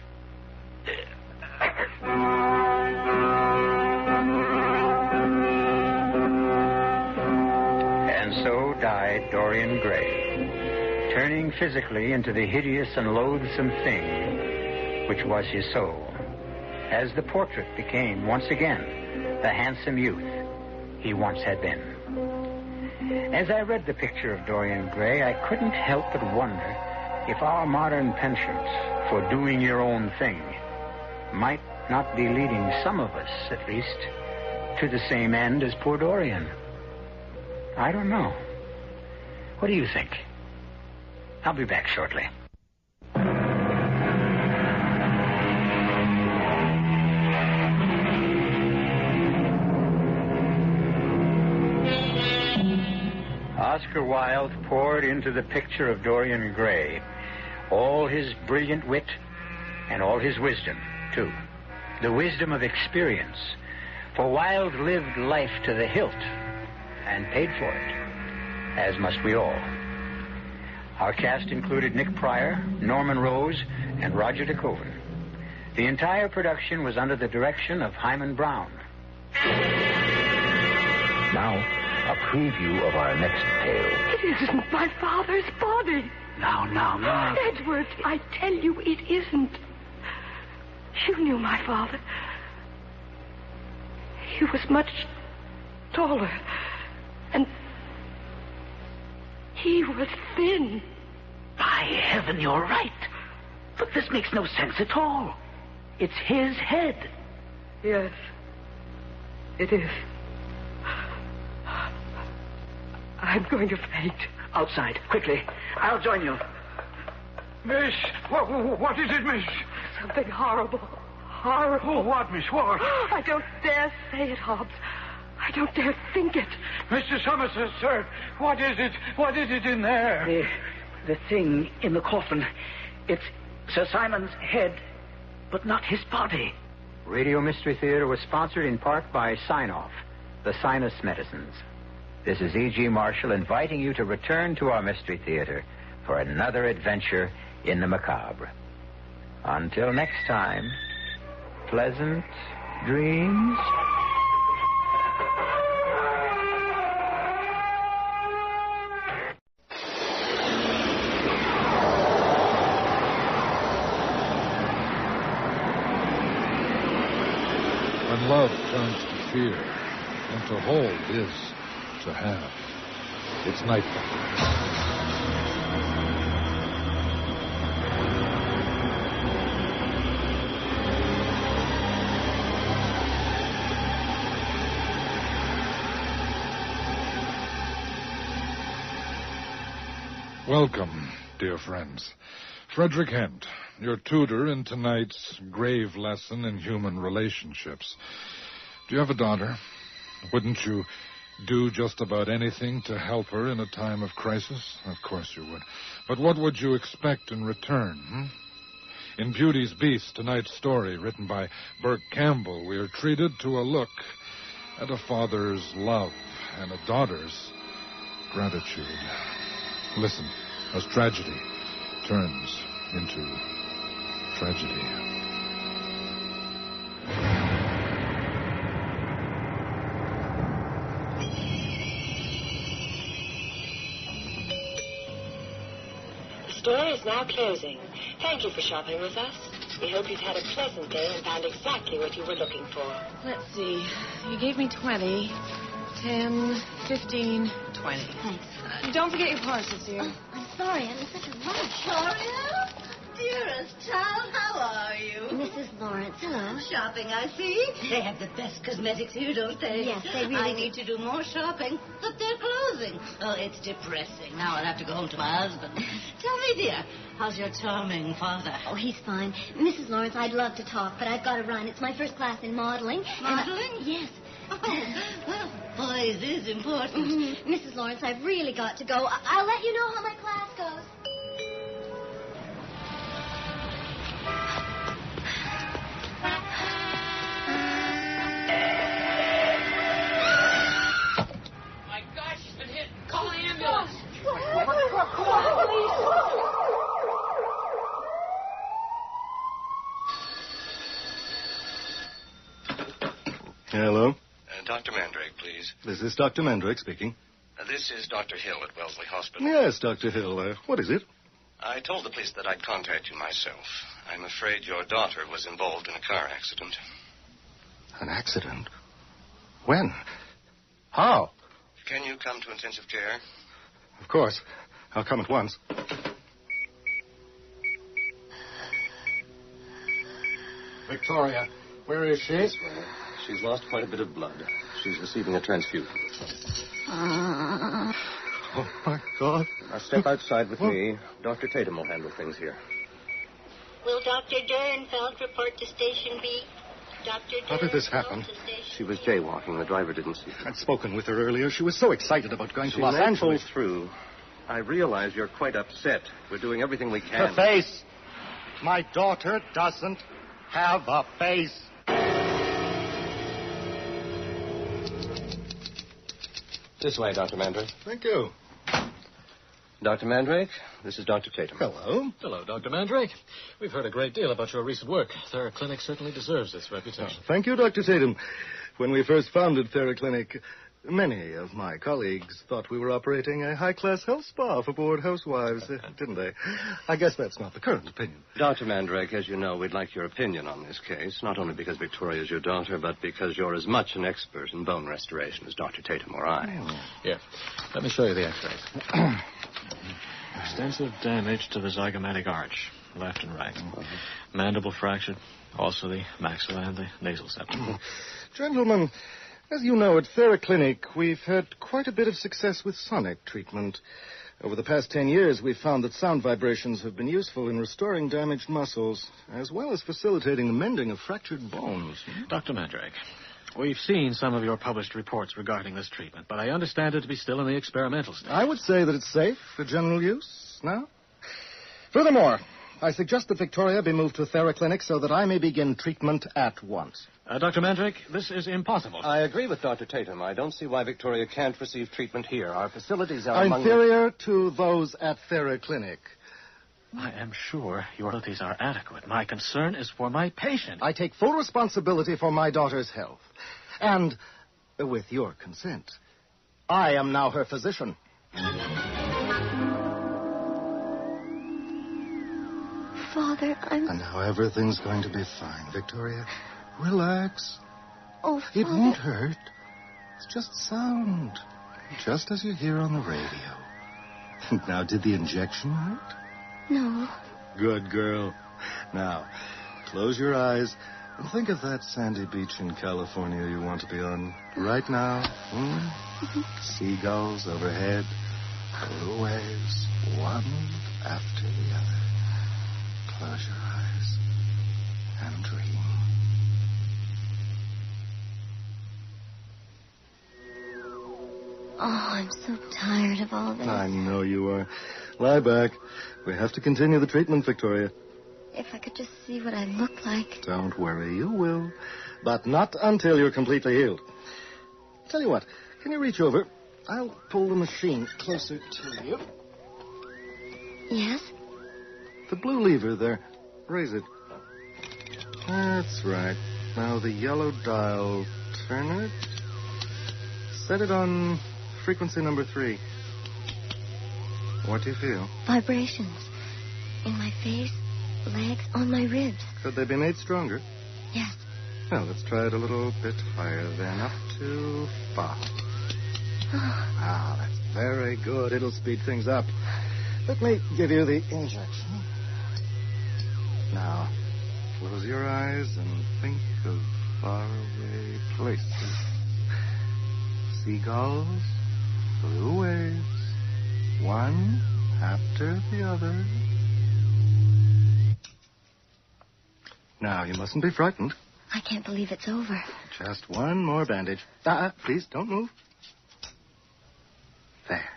And so died Dorian Gray, turning physically into the hideous and loathsome thing which was his soul, as the portrait became once again the handsome youth he once had been. As I read the picture of Dorian Gray, I couldn't help but wonder if our modern penchant for doing your own thing might not be leading some of us, at least, to the same end as poor Dorian. I don't know. What do you think? I'll be back shortly. Oscar Wilde poured into the picture of Dorian Gray all his brilliant wit and all his wisdom, too. The wisdom of experience. For Wilde lived life to the hilt and paid for it, as must we all. Our cast included Nick Pryor, Norman Rose, and Roger DeCoven. The entire production was under the direction of Hyman Brown. Now, a preview of our next tale. It isn't my father's body. Now. Edward, I tell you, it isn't. You knew my father. He was much taller. And he was thin. By heaven, you're right. But this makes no sense at all. It's his head. Yes, it is. I'm going to faint. Outside, quickly. I'll join you. Miss, what is it, miss? Something horrible. Horrible. Oh, what, miss, what? I don't dare say it, Hobbs. I don't dare think it. Mr. Somerset, sir, what is it? What is it in there? The thing in the coffin. It's Sir Simon's head, but not his body. Radio Mystery Theater was sponsored in part by Sign-Off, the sinus medicines. This is E.G. Marshall inviting you to return to our Mystery Theater for another adventure in the macabre. Until next time, pleasant dreams. turns to fear, and to hold is to have. It's nightfall. Welcome, dear friends. Frederick Hent, your tutor in tonight's grave lesson in human relationships. Do you have a daughter? Wouldn't you do just about anything to help her in a time of crisis? Of course you would. But what would you expect in return? In Beauty's Beast, tonight's story, written by Burke Campbell, we are treated to a look at a father's love and a daughter's gratitude. Listen, as tragedy turns into tragedy. The store is now closing. Thank you for shopping with us. We hope you've had a pleasant day and found exactly what you were looking for. Let's see. You gave me 20, 10, 15, 20. Thanks. Don't forget your parcels, dear. Oh, I'm sorry. I'm in such a rush. Victoria? Dearest child, how are you? Mrs. Lawrence, hello. Shopping, I see. They have the best cosmetics here, don't they? Yes, they really I need to do more shopping, but they're closing. Oh, it's depressing. Now I'll have to go home to my husband. Tell me, dear, how's your charming father? Oh, he's fine. Mrs. Lawrence, I'd love to talk, but I've got to run. It's my first class in modeling. Modeling? Yes. Oh, well, boys is important. Mrs. Lawrence, I've really got to go. I'll let you know how my class goes. My gosh, she's been hit. Call the ambulance. Hello? Dr. Mandrake, please. This is Dr. Mandrake speaking. This is Dr. Hill at Wellesley Hospital. Yes, Dr. Hill. What is it? I told the police that I'd contact you myself. I'm afraid your daughter was involved in a car accident. An accident? When? How? Can you come to intensive care? Of course. I'll come at once. Victoria, where is she? She's lost quite a bit of blood. She's receiving a transfusion. Oh, my God. Now step outside with me. Dr. Tatum will handle things here. Will Dr. Durenfeld report to Station B? How did this happen? She was jaywalking. The driver didn't see her. I'd spoken with her earlier. She was so excited about going to She Los may Angeles. pull through. I realize you're quite upset. We're doing everything we can. Her face. My daughter doesn't have a face. This way, Dr. Mandrake. Thank you. Dr. Mandrake, this is Dr. Tatum. Hello. Hello, Dr. Mandrake. We've heard a great deal about your recent work. TheraClinic certainly deserves this reputation. Thank you, Dr. Tatum. When we first founded TheraClinic, many of my colleagues thought we were operating a high-class health spa for bored housewives, didn't they? I guess that's not the current opinion. Dr. Mandrake, as you know, we'd like your opinion on this case, not only because Victoria is your daughter, but because you're as much an expert in bone restoration as Dr. Tatum or I. Here, let me show you the x-rays. Extensive damage to the zygomatic arch, left and right. Mandible fractured, also the maxilla and the nasal septum. Gentlemen, as you know, at TheraClinic, we've had quite a bit of success with sonic treatment. Over the past 10 years, we've found that sound vibrations have been useful in restoring damaged muscles, as well as facilitating the mending of fractured bones. Dr. Mandrake, we've seen some of your published reports regarding this treatment, but I understand it to be still in the experimental stage. I would say that it's safe for general use now. Furthermore, I suggest that Victoria be moved to TheraClinic so that I may begin treatment at once. Dr. Mandrake, this is impossible. I agree with Dr. Tatum. I don't see why Victoria can't receive treatment here. Our facilities are inferior to those at TheraClinic. I am sure your facilities are adequate. My concern is for my patient. I take full responsibility for my daughter's health. And, with your consent, I am now her physician. Father, And now everything's going to be fine, Victoria. Relax. Oh, It Father. won't hurt. It's just sound. Just as you hear on the radio. Now, did the injection hurt? No. Good girl. Now, close your eyes and think of that sandy beach in California you want to be on right now. Seagulls overhead, blue waves, one after the other. Close your eyes and dream. Oh, I'm so tired of all this. I know you are. Lie back. We have to continue the treatment, Victoria. If I could just see what I look like. Don't worry, you will. But not until you're completely healed. Tell you what, can you reach over? I'll pull the machine closer to you. Yes? The blue lever there. Raise it. That's right. Now the yellow dial. Turn it. Set it on frequency number 3. What do you feel? Vibrations. In my face, legs, on my ribs. Could they be made stronger? Yes. Well, let's try it a little bit higher then. Up to 5. That's very good. It'll speed things up. Let me give you the injection. Now, close your eyes and think of faraway places. Seagulls, blue waves, one after the other. Now, you mustn't be frightened. I can't believe it's over. Just one more bandage. Please, don't move. There.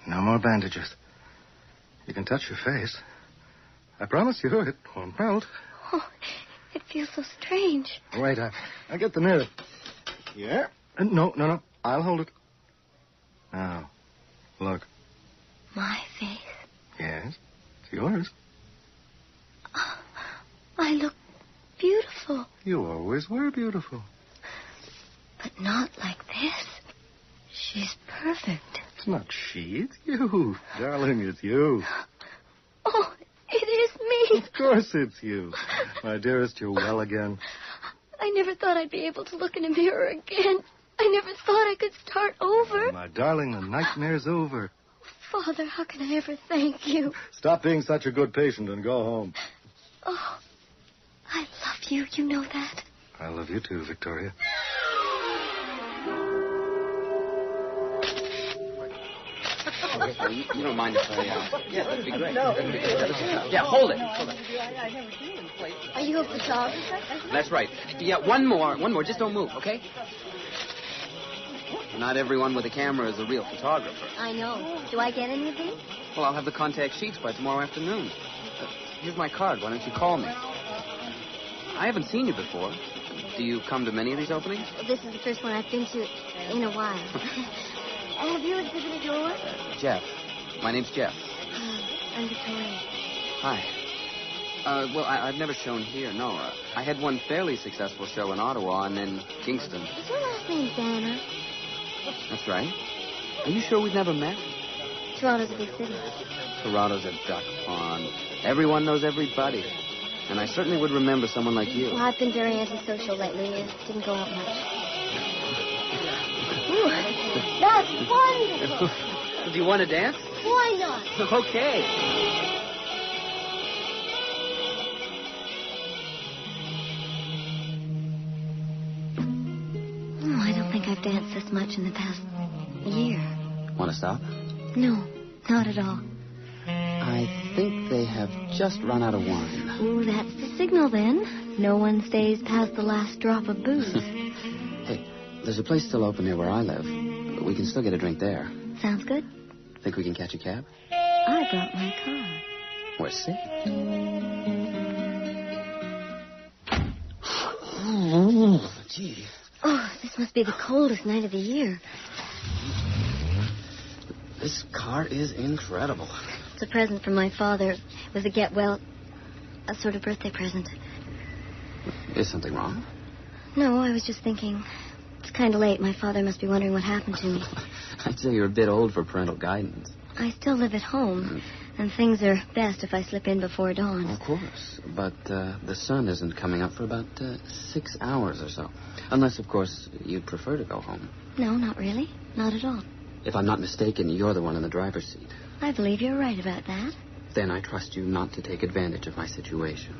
No more bandages. You can touch your face. I promise you it won't melt. Oh, it feels so strange. Wait, I'll get the mirror. Yeah? No. I'll hold it. Now, look. My face? Yes, it's yours. Oh, I look beautiful. You always were beautiful. But not like this. She's perfect. It's not she, it's you. Darling, it's you. Oh, it is me. Of course it's you. My dearest, you're well again. I never thought I'd be able to look in a mirror again. I never thought I could start over. My darling, the nightmare's over. Father, how can I ever thank you? Stop being such a good patient and go home. Oh, I love you. You know that. I love you too, Victoria. You don't mind if I... Yeah, that'd be great. No. Yeah, hold it. Are you a photographer? That's right. Yeah, one more. Just don't move, okay? Not everyone with a camera is a real photographer. I know. Do I get anything? Well, I'll have the contact sheets by tomorrow afternoon. Here's my card. Why don't you call me? I haven't seen you before. Do you come to many of these openings? This is the first one I've been to in a while. Have you exhibited your work? Jeff. My name's Jeff. I'm Victoria. Hi. Well, I've never shown here, no. I had one fairly successful show in Ottawa and then Kingston. Is your last name Banner? That's right. Are you sure we've never met? Toronto's a big city. Toronto's a duck pond. Everyone knows everybody. And I certainly would remember someone like you. Well, I've been very antisocial lately. It didn't go out much. Ooh, that's wonderful. Do you want to dance? Why not? Okay. Oh, I don't think I've danced this much in the past year. Want to stop? No, not at all. I think they have just run out of wine. Ooh, that's the signal then. No one stays past the last drop of booze. Hey, there's a place still open near where I live. We can still get a drink there. Sounds good. Think we can catch a cab? I brought my car. We're safe. Oh, gee. Oh, this must be the coldest night of the year. This car is incredible. It's a present from my father. It was a sort of birthday present. Is something wrong? No, I was just thinking. It's kind of late. My father must be wondering what happened to me. I'd say you're a bit old for parental guidance. I still live at home. And things are best if I slip in before dawn. Of course. But the sun isn't coming up for about 6 hours or so. Unless, of course, you'd prefer to go home. No, not really. Not at all. If I'm not mistaken, you're the one in the driver's seat. I believe you're right about that. Then I trust you not to take advantage of my situation.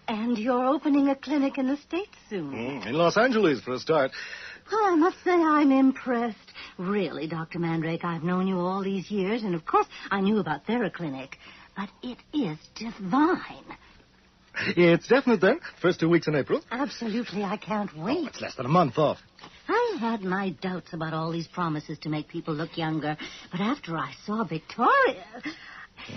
And you're opening a clinic in the States soon. In Los Angeles, for a start. Well, I must say I'm impressed. Really, Dr. Mandrake, I've known you all these years, and of course I knew about TheraClinic. But it is divine. It's definite then. First 2 weeks in April. Absolutely, I can't wait. It's less than a month off. I had my doubts about all these promises to make people look younger, but after I saw Victoria...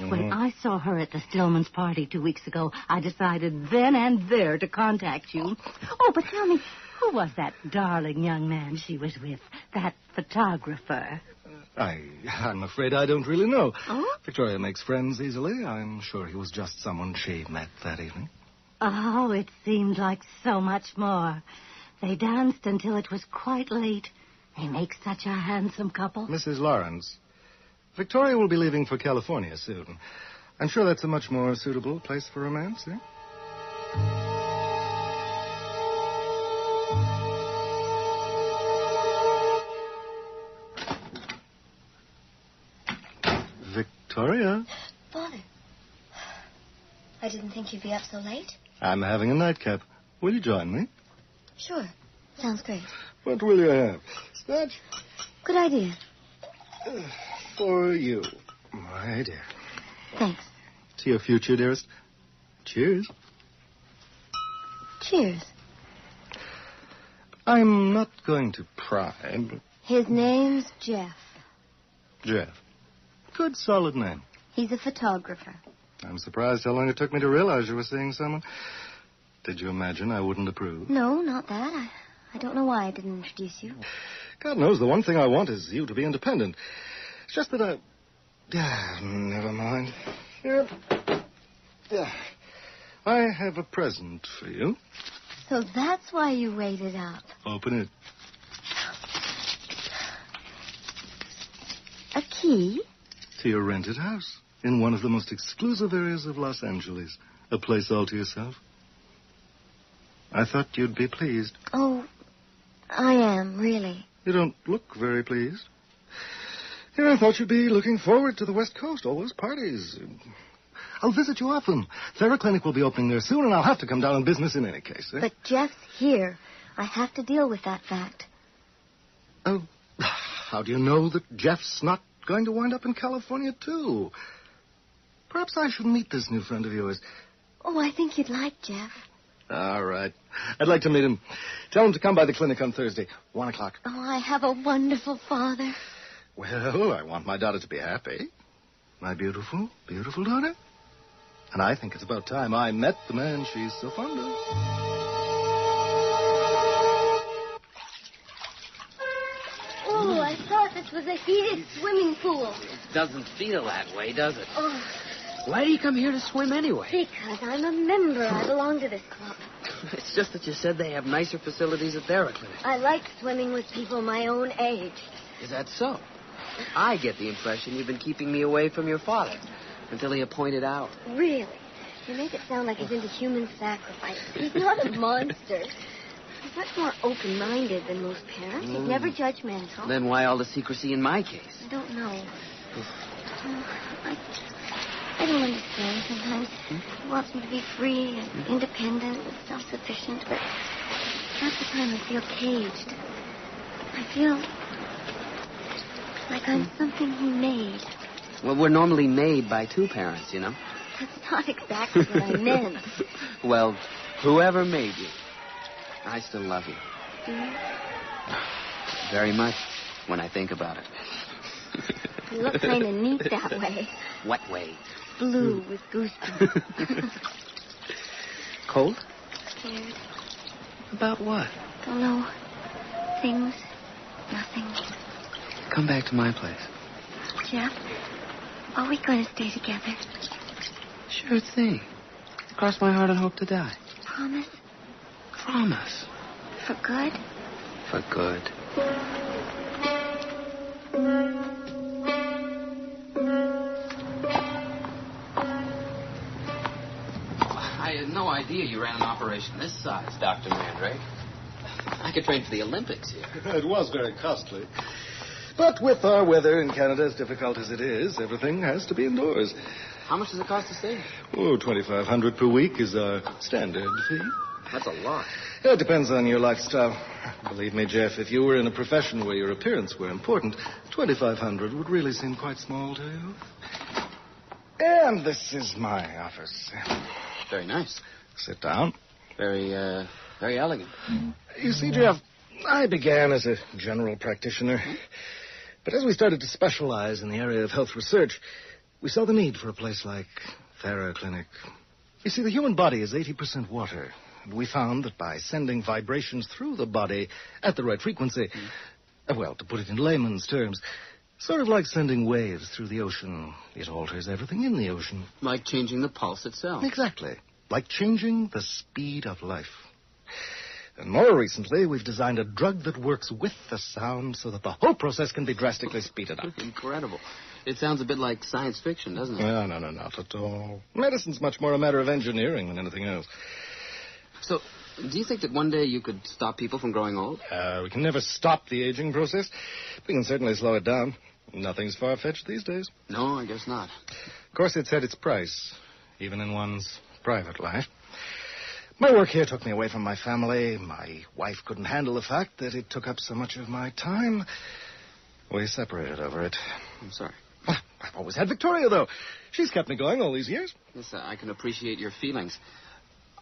When I saw her at the Stillman's party 2 weeks ago, I decided then and there to contact you. Oh, but tell me, who was that darling young man she was with? That photographer? I'm afraid I don't really know. Oh? Victoria makes friends easily. I'm sure he was just someone she met that evening. Oh, it seemed like so much more. They danced until it was quite late. They make such a handsome couple. Mrs. Lawrence, Victoria will be leaving for California soon. I'm sure that's a much more suitable place for romance, eh? Victoria? Father, I didn't think you'd be up so late. I'm having a nightcap. Will you join me? Sure. Sounds great. What will you have? Scotch? Good idea. For you, my dear. Thanks. To your future, dearest. Cheers. Cheers. I'm not going to pry, but... His name's Jeff. Jeff. Good, solid name. He's a photographer. I'm surprised how long it took me to realize you were seeing someone. Did you imagine I wouldn't approve? No, not that. I don't know why I didn't introduce you. God knows the one thing I want is you to be independent. It's just that never mind. Here. Yeah. I have a present for you. So that's why you waited up. Open it. A key? To your rented house in one of the most exclusive areas of Los Angeles. A place all to yourself. I thought you'd be pleased. Oh, I am, really. You don't look very pleased. Here, I thought you'd be looking forward to the West Coast, all those parties. I'll visit you often. TheraClinic will be opening there soon, and I'll have to come down on business in any case. Eh? But Jeff's here. I have to deal with that fact. Oh, how do you know that Jeff's not going to wind up in California, too? Perhaps I should meet this new friend of yours. Oh, I think you'd like Jeff. All right. I'd like to meet him. Tell him to come by the clinic on Thursday, 1 o'clock. Oh, I have a wonderful father. Well, I want my daughter to be happy. My beautiful, beautiful daughter. And I think it's about time I met the man she's so fond of. Oh, I thought this was a heated swimming pool. It doesn't feel that way, does it? Oh. Why do you come here to swim anyway? Because I'm a member. I belong to this club. It's just that you said they have nicer facilities at TheraClinic. I like swimming with people my own age. Is that so? I get the impression you've been keeping me away from your father until he appointed out. Really? You make it sound like he's into human sacrifice. He's not a monster. He's much more open-minded than most parents. He's never judgmental. Then why all the secrecy in my case? I don't know. I don't understand sometimes. He wants me to be free and independent and self-sufficient, but half the time I feel caged. I feel like I'm something he made. Well, we're normally made by two parents, you know. That's not exactly what I meant. Well, whoever made you, I still love you. Do you? Very much, when I think about it. You look kind of neat that way. What way? Blue with goosebumps. Cold? Scared. About what? Don't know. Things. Nothing. Come back to my place. Jeff, are we going to stay together? Sure thing. Cross my heart and hope to die. Promise? Promise. For good? For good. idea you ran an operation this size, Dr. Mandrake. I could train for the Olympics here. It was very costly. But with our weather in Canada as difficult as it is, everything has to be indoors. How much does it cost to stay? Oh, $2,500 per week is our standard fee. That's a lot. It depends on your lifestyle. Believe me, Jeff, if you were in a profession where your appearance were important, $2,500 would really seem quite small to you. And this is my office. Very nice. Sit down. Very elegant. You see, Jeff, I began as a general practitioner. But as we started to specialize in the area of health research, we saw the need for a place like Theraclinic. You see, the human body is 80% water. And we found that by sending vibrations through the body at the right frequency, well, to put it in layman's terms, sort of like sending waves through the ocean, it alters everything in the ocean. Like changing the pulse itself. Exactly. Like changing the speed of life. And more recently, we've designed a drug that works with the sound so that the whole process can be drastically speeded up. Incredible. It sounds a bit like science fiction, doesn't it? No, not at all. Medicine's much more a matter of engineering than anything else. So, do you think that one day you could stop people from growing old? We can never stop the aging process. We can certainly slow it down. Nothing's far-fetched these days. No, I guess not. Of course, it's at its price, even in one's private life. My work here took me away from my family. My wife couldn't handle the fact that it took up so much of my time. We separated over it. I'm sorry. I've always had Victoria, though. She's kept me going all these years. Yes, I can appreciate your feelings.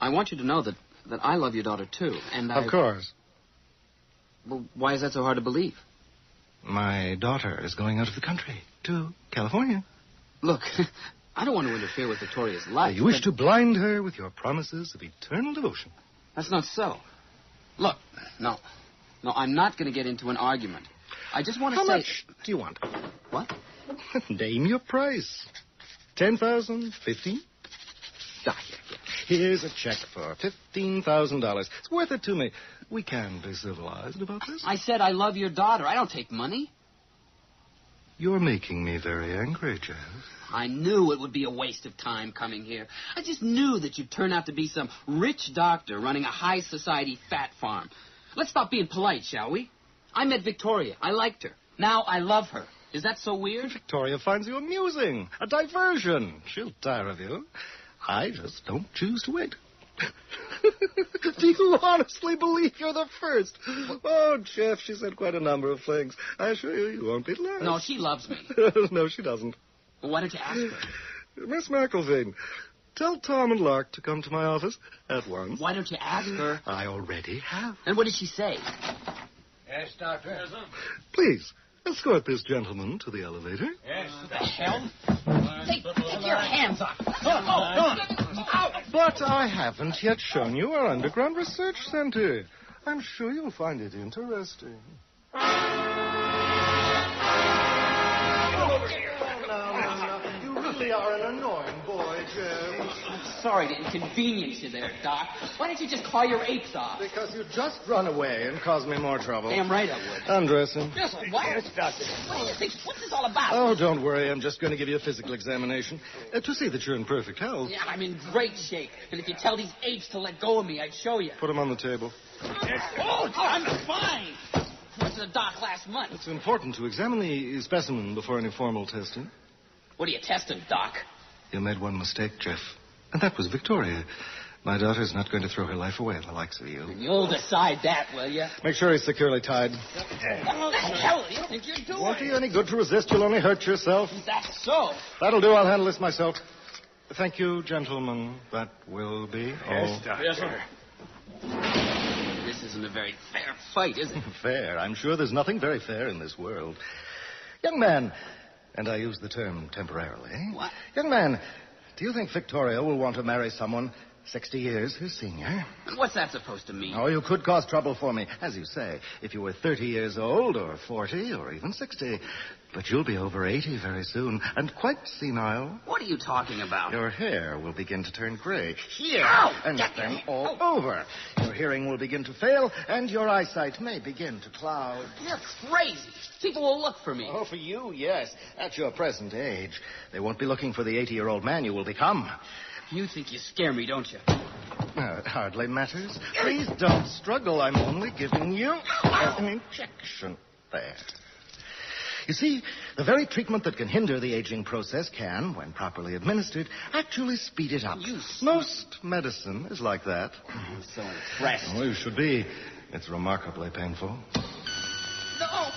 I want you to know that I love your daughter, too, and Of course. Well, why is that so hard to believe? My daughter is going out of the country to California. Look, I don't want to interfere with Victoria's life. You wish to blind her with your promises of eternal devotion. That's not so. Look, no, I'm not going to get into an argument. I just want to say... How much do you want? What? Name your price. 10,000? 15? Here's a check for $15,000. It's worth it to me. We can be civilized about this. I said I love your daughter. I don't take money. You're making me very angry, Jeff. I knew it would be a waste of time coming here. I just knew that you'd turn out to be some rich doctor running a high society fat farm. Let's stop being polite, shall we? I met Victoria. I liked her. Now I love her. Is that so weird? Victoria finds you amusing. A diversion. She'll tire of you. I just don't choose to wait. Do you honestly believe you're the first? Oh, Jeff, she said quite a number of things. I assure you won't be last. No, she loves me. No, she doesn't. Well, why don't you ask her? Miss McIlvaine, tell Tom and Lark to come to my office at once. Why don't you ask her? I already have. And what did she say? Yes, Doctor. Please, escort this gentleman to the elevator. Yes. What the hell? Take your hands off. But I haven't yet shown you our underground research center. I'm sure you'll find it interesting. You really are an annoying boy, Jim. I'm sorry to inconvenience you there, Doc. Why don't you just call your apes off? Because you just run away and caused me more trouble. Damn right I would. Undress him. Just what? Yes, Doctor. What do you think? What's this all about? Oh, don't worry. I'm just going to give you a physical examination to see that you're in perfect health. Yeah, I'm in great shape. And if you tell these apes to let go of me, I'd show you. Put him on the table. Oh, I'm fine. Went to the doc last month. It's important to examine the specimen before any formal testing. What are you testing, Doc? You made one mistake, Jeff. And that was Victoria. My daughter's not going to throw her life away at the likes of you. You'll decide that, will you? Make sure he's securely tied. What the hell do you think you're doing? Won't do you any good to resist. You'll only hurt yourself. That's so. That'll do. I'll handle this myself. Thank you, gentlemen. That will be all. Yes, Doctor. Yes, sir. This isn't a very fair fight, is it? Fair? I'm sure there's nothing very fair in this world. Young man, and I use the term temporarily. What? Young man, do you think Victoria will want to marry someone 60 years her senior? What's that supposed to mean? Oh, you could cause trouble for me, as you say, if you were 30 years old, or 40, or even 60. But you'll be over 80 very soon, and quite senile. What are you talking about? Your hair will begin to turn gray here, Ow! and then all over. Your hearing will begin to fail, and your eyesight may begin to cloud. You're crazy. People will look for me. Oh, for you, yes. At your present age. They won't be looking for the 80-year-old man you will become. You think you scare me, don't you? It hardly matters. Please don't struggle. I'm only giving you an injection. There. You see, the very treatment that can hinder the aging process can, when properly administered, actually speed it up. Most medicine is like that. I'm so impressed. Well, you should be. It's remarkably painful. No!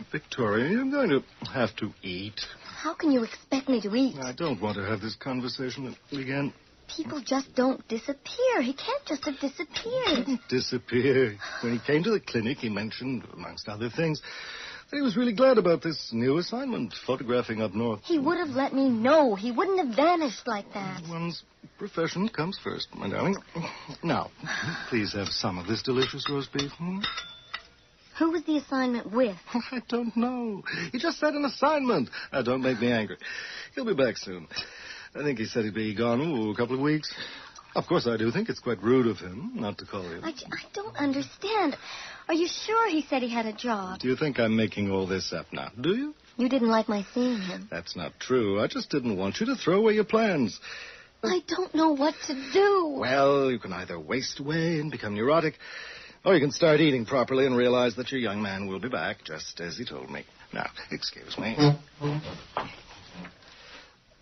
Victoria, you're going to have to eat. How can you expect me to eat? I don't want to have this conversation again. People just don't disappear. He can't just have disappeared. Disappear. When he came to the clinic, he mentioned, amongst other things, that he was really glad about this new assignment, photographing up north. He would have let me know. He wouldn't have vanished like that. One's profession comes first, my darling. Now, please have some of this delicious roast beef. Who was the assignment with? I don't know. He just said an assignment. Now, don't make me angry. He'll be back soon. I think he said he'd be gone a couple of weeks. Of course, I do think it's quite rude of him not to call you. I don't understand. Are you sure he said he had a job? Do you think I'm making all this up now? Do you? You didn't like my seeing him. That's not true. I just didn't want you to throw away your plans. I don't know what to do. Well, you can either waste away and become neurotic, or you can start eating properly and realize that your young man will be back, just as he told me. Now, excuse me.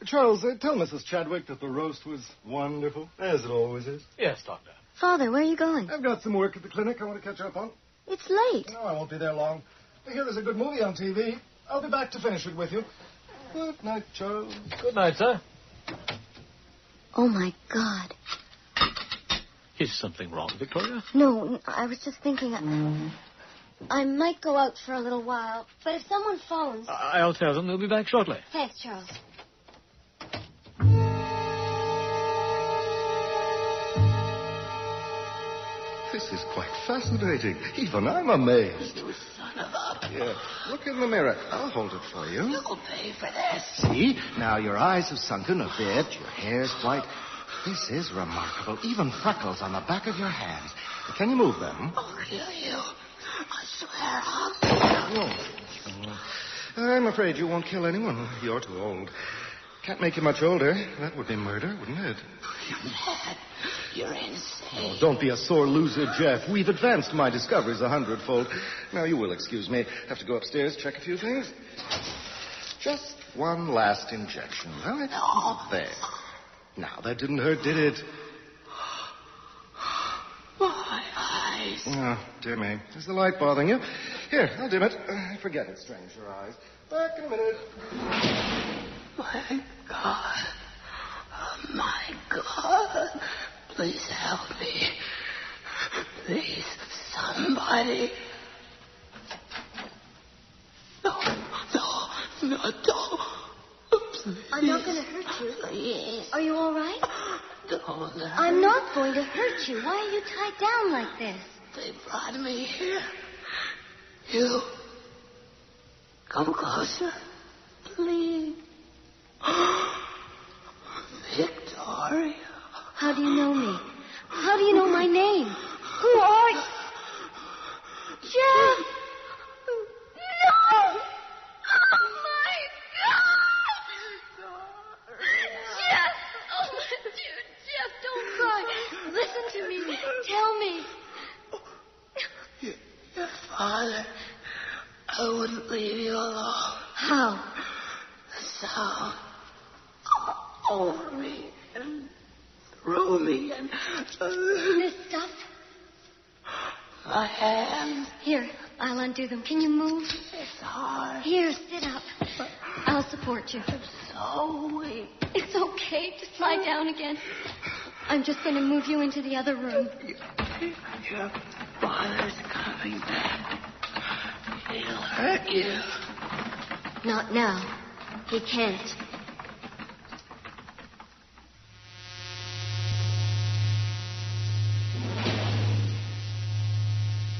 Charles, tell Mrs. Chadwick that the roast was wonderful, as it always is. Yes, Doctor. Father, where are you going? I've got some work at the clinic I want to catch up on. It's late. No, I won't be there long. I hear there's a good movie on TV. I'll be back to finish it with you. Good night, Charles. Good night, sir. Oh, my God. Is something wrong, Victoria? No, I was just thinking I might go out for a little while, but if someone phones... I'll tell them they'll be back shortly. Thanks, Charles. This is quite fascinating. Even I'm amazed. You son of a... Yeah. Look in the mirror. I'll hold it for you. You'll pay for this. See? Now your eyes have sunken a bit. Your hair's white. This is remarkable. Even freckles on the back of your hands. Can you move them? I'll kill you. I swear I'll kill you. I'm afraid you won't kill anyone. You're too old. Can't make you much older. That would be murder, wouldn't it? You're mad. You're insane. Oh, don't be a sore loser, Jeff. We've advanced my discoveries 100-fold. Now, you will excuse me. Have to go upstairs, check a few things. Just one last injection. Right? No. There. Now, that didn't hurt, did it? My eyes. Oh, dear me. Is the light bothering you? Here, I'll dim it. Forget it, strains your eyes. Back in a minute. My God. Oh, my God. Please help me. Please, somebody. No, don't. Please. I'm not going to hurt you. Please. Are you all right? Don't. I'm not going to hurt you. Why are you tied down like this? They brought me here. You. Come closer. Please. Victoria. How do you know me? How do you know my name? Who are you? Jeff! No! Oh, my God! Jeff! Oh, dude, Jeff, don't cry. Listen to me. Tell me. Your father. I wouldn't leave you alone. How? The sound over me and through me and this stuff? My hands. Here, I'll undo them. Can you move? It's hard. Here, sit up. I'll support you. I'm so weak. It's okay. Just lie down again. I'm just going to move you into the other room. Your father's coming back. He'll hurt you. Not now. He can't.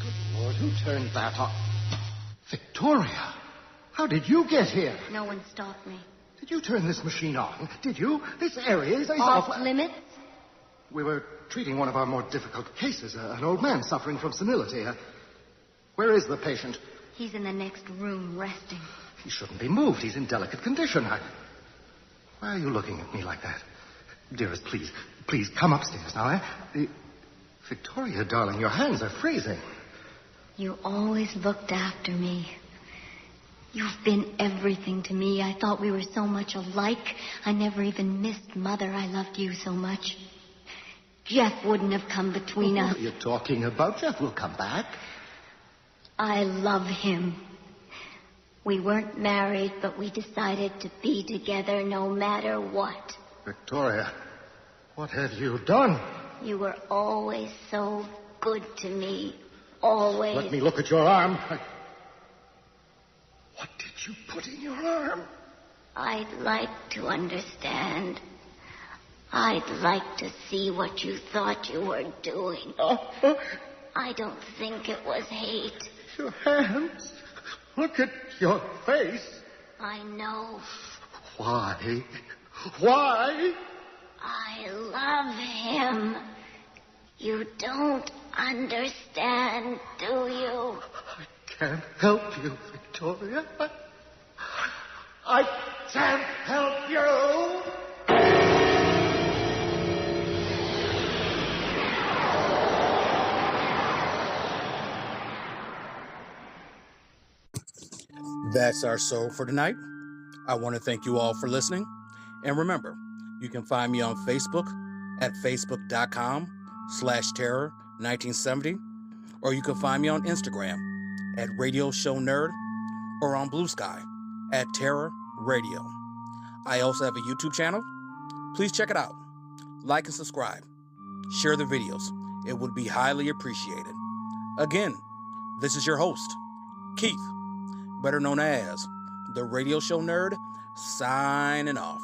Good Lord, who turned that on? Victoria! How did you get here? No one stopped me. Did you turn this machine on? Did you? This area is off limits? We were treating one of our more difficult cases, an old man suffering from senility. Where is the patient? He's in the next room, resting. He shouldn't be moved. He's in delicate condition. Why are you looking at me like that? Dearest, please, come upstairs now, eh? Victoria, darling, your hands are freezing. You always looked after me. You've been everything to me. I thought we were so much alike. I never even missed Mother. I loved you so much. Jeff wouldn't have come between us. What are you talking about? Jeff will come back. I love him. We weren't married, but we decided to be together no matter what. Victoria, what have you done? You were always so good to me. Always. Let me look at your arm. What did you put in your arm? I'd like to understand. I'd like to see what you thought you were doing. I don't think it was hate. Your hands. Look at your face. I know. Why? Why? I love him. You don't understand, do you? I can't help you, Victoria. I can't help you. That's our show for tonight. I want to thank you all for listening. And remember, you can find me on Facebook at facebook.com/terror1970, or you can find me on Instagram at Radio Show Nerd, or on Blueskye at Terror Radio. I also have a YouTube channel. Please check it out. Like and subscribe. Share the videos. It would be highly appreciated. Again, this is your host, Keith, better known as the Radio Show Nerd, signing off.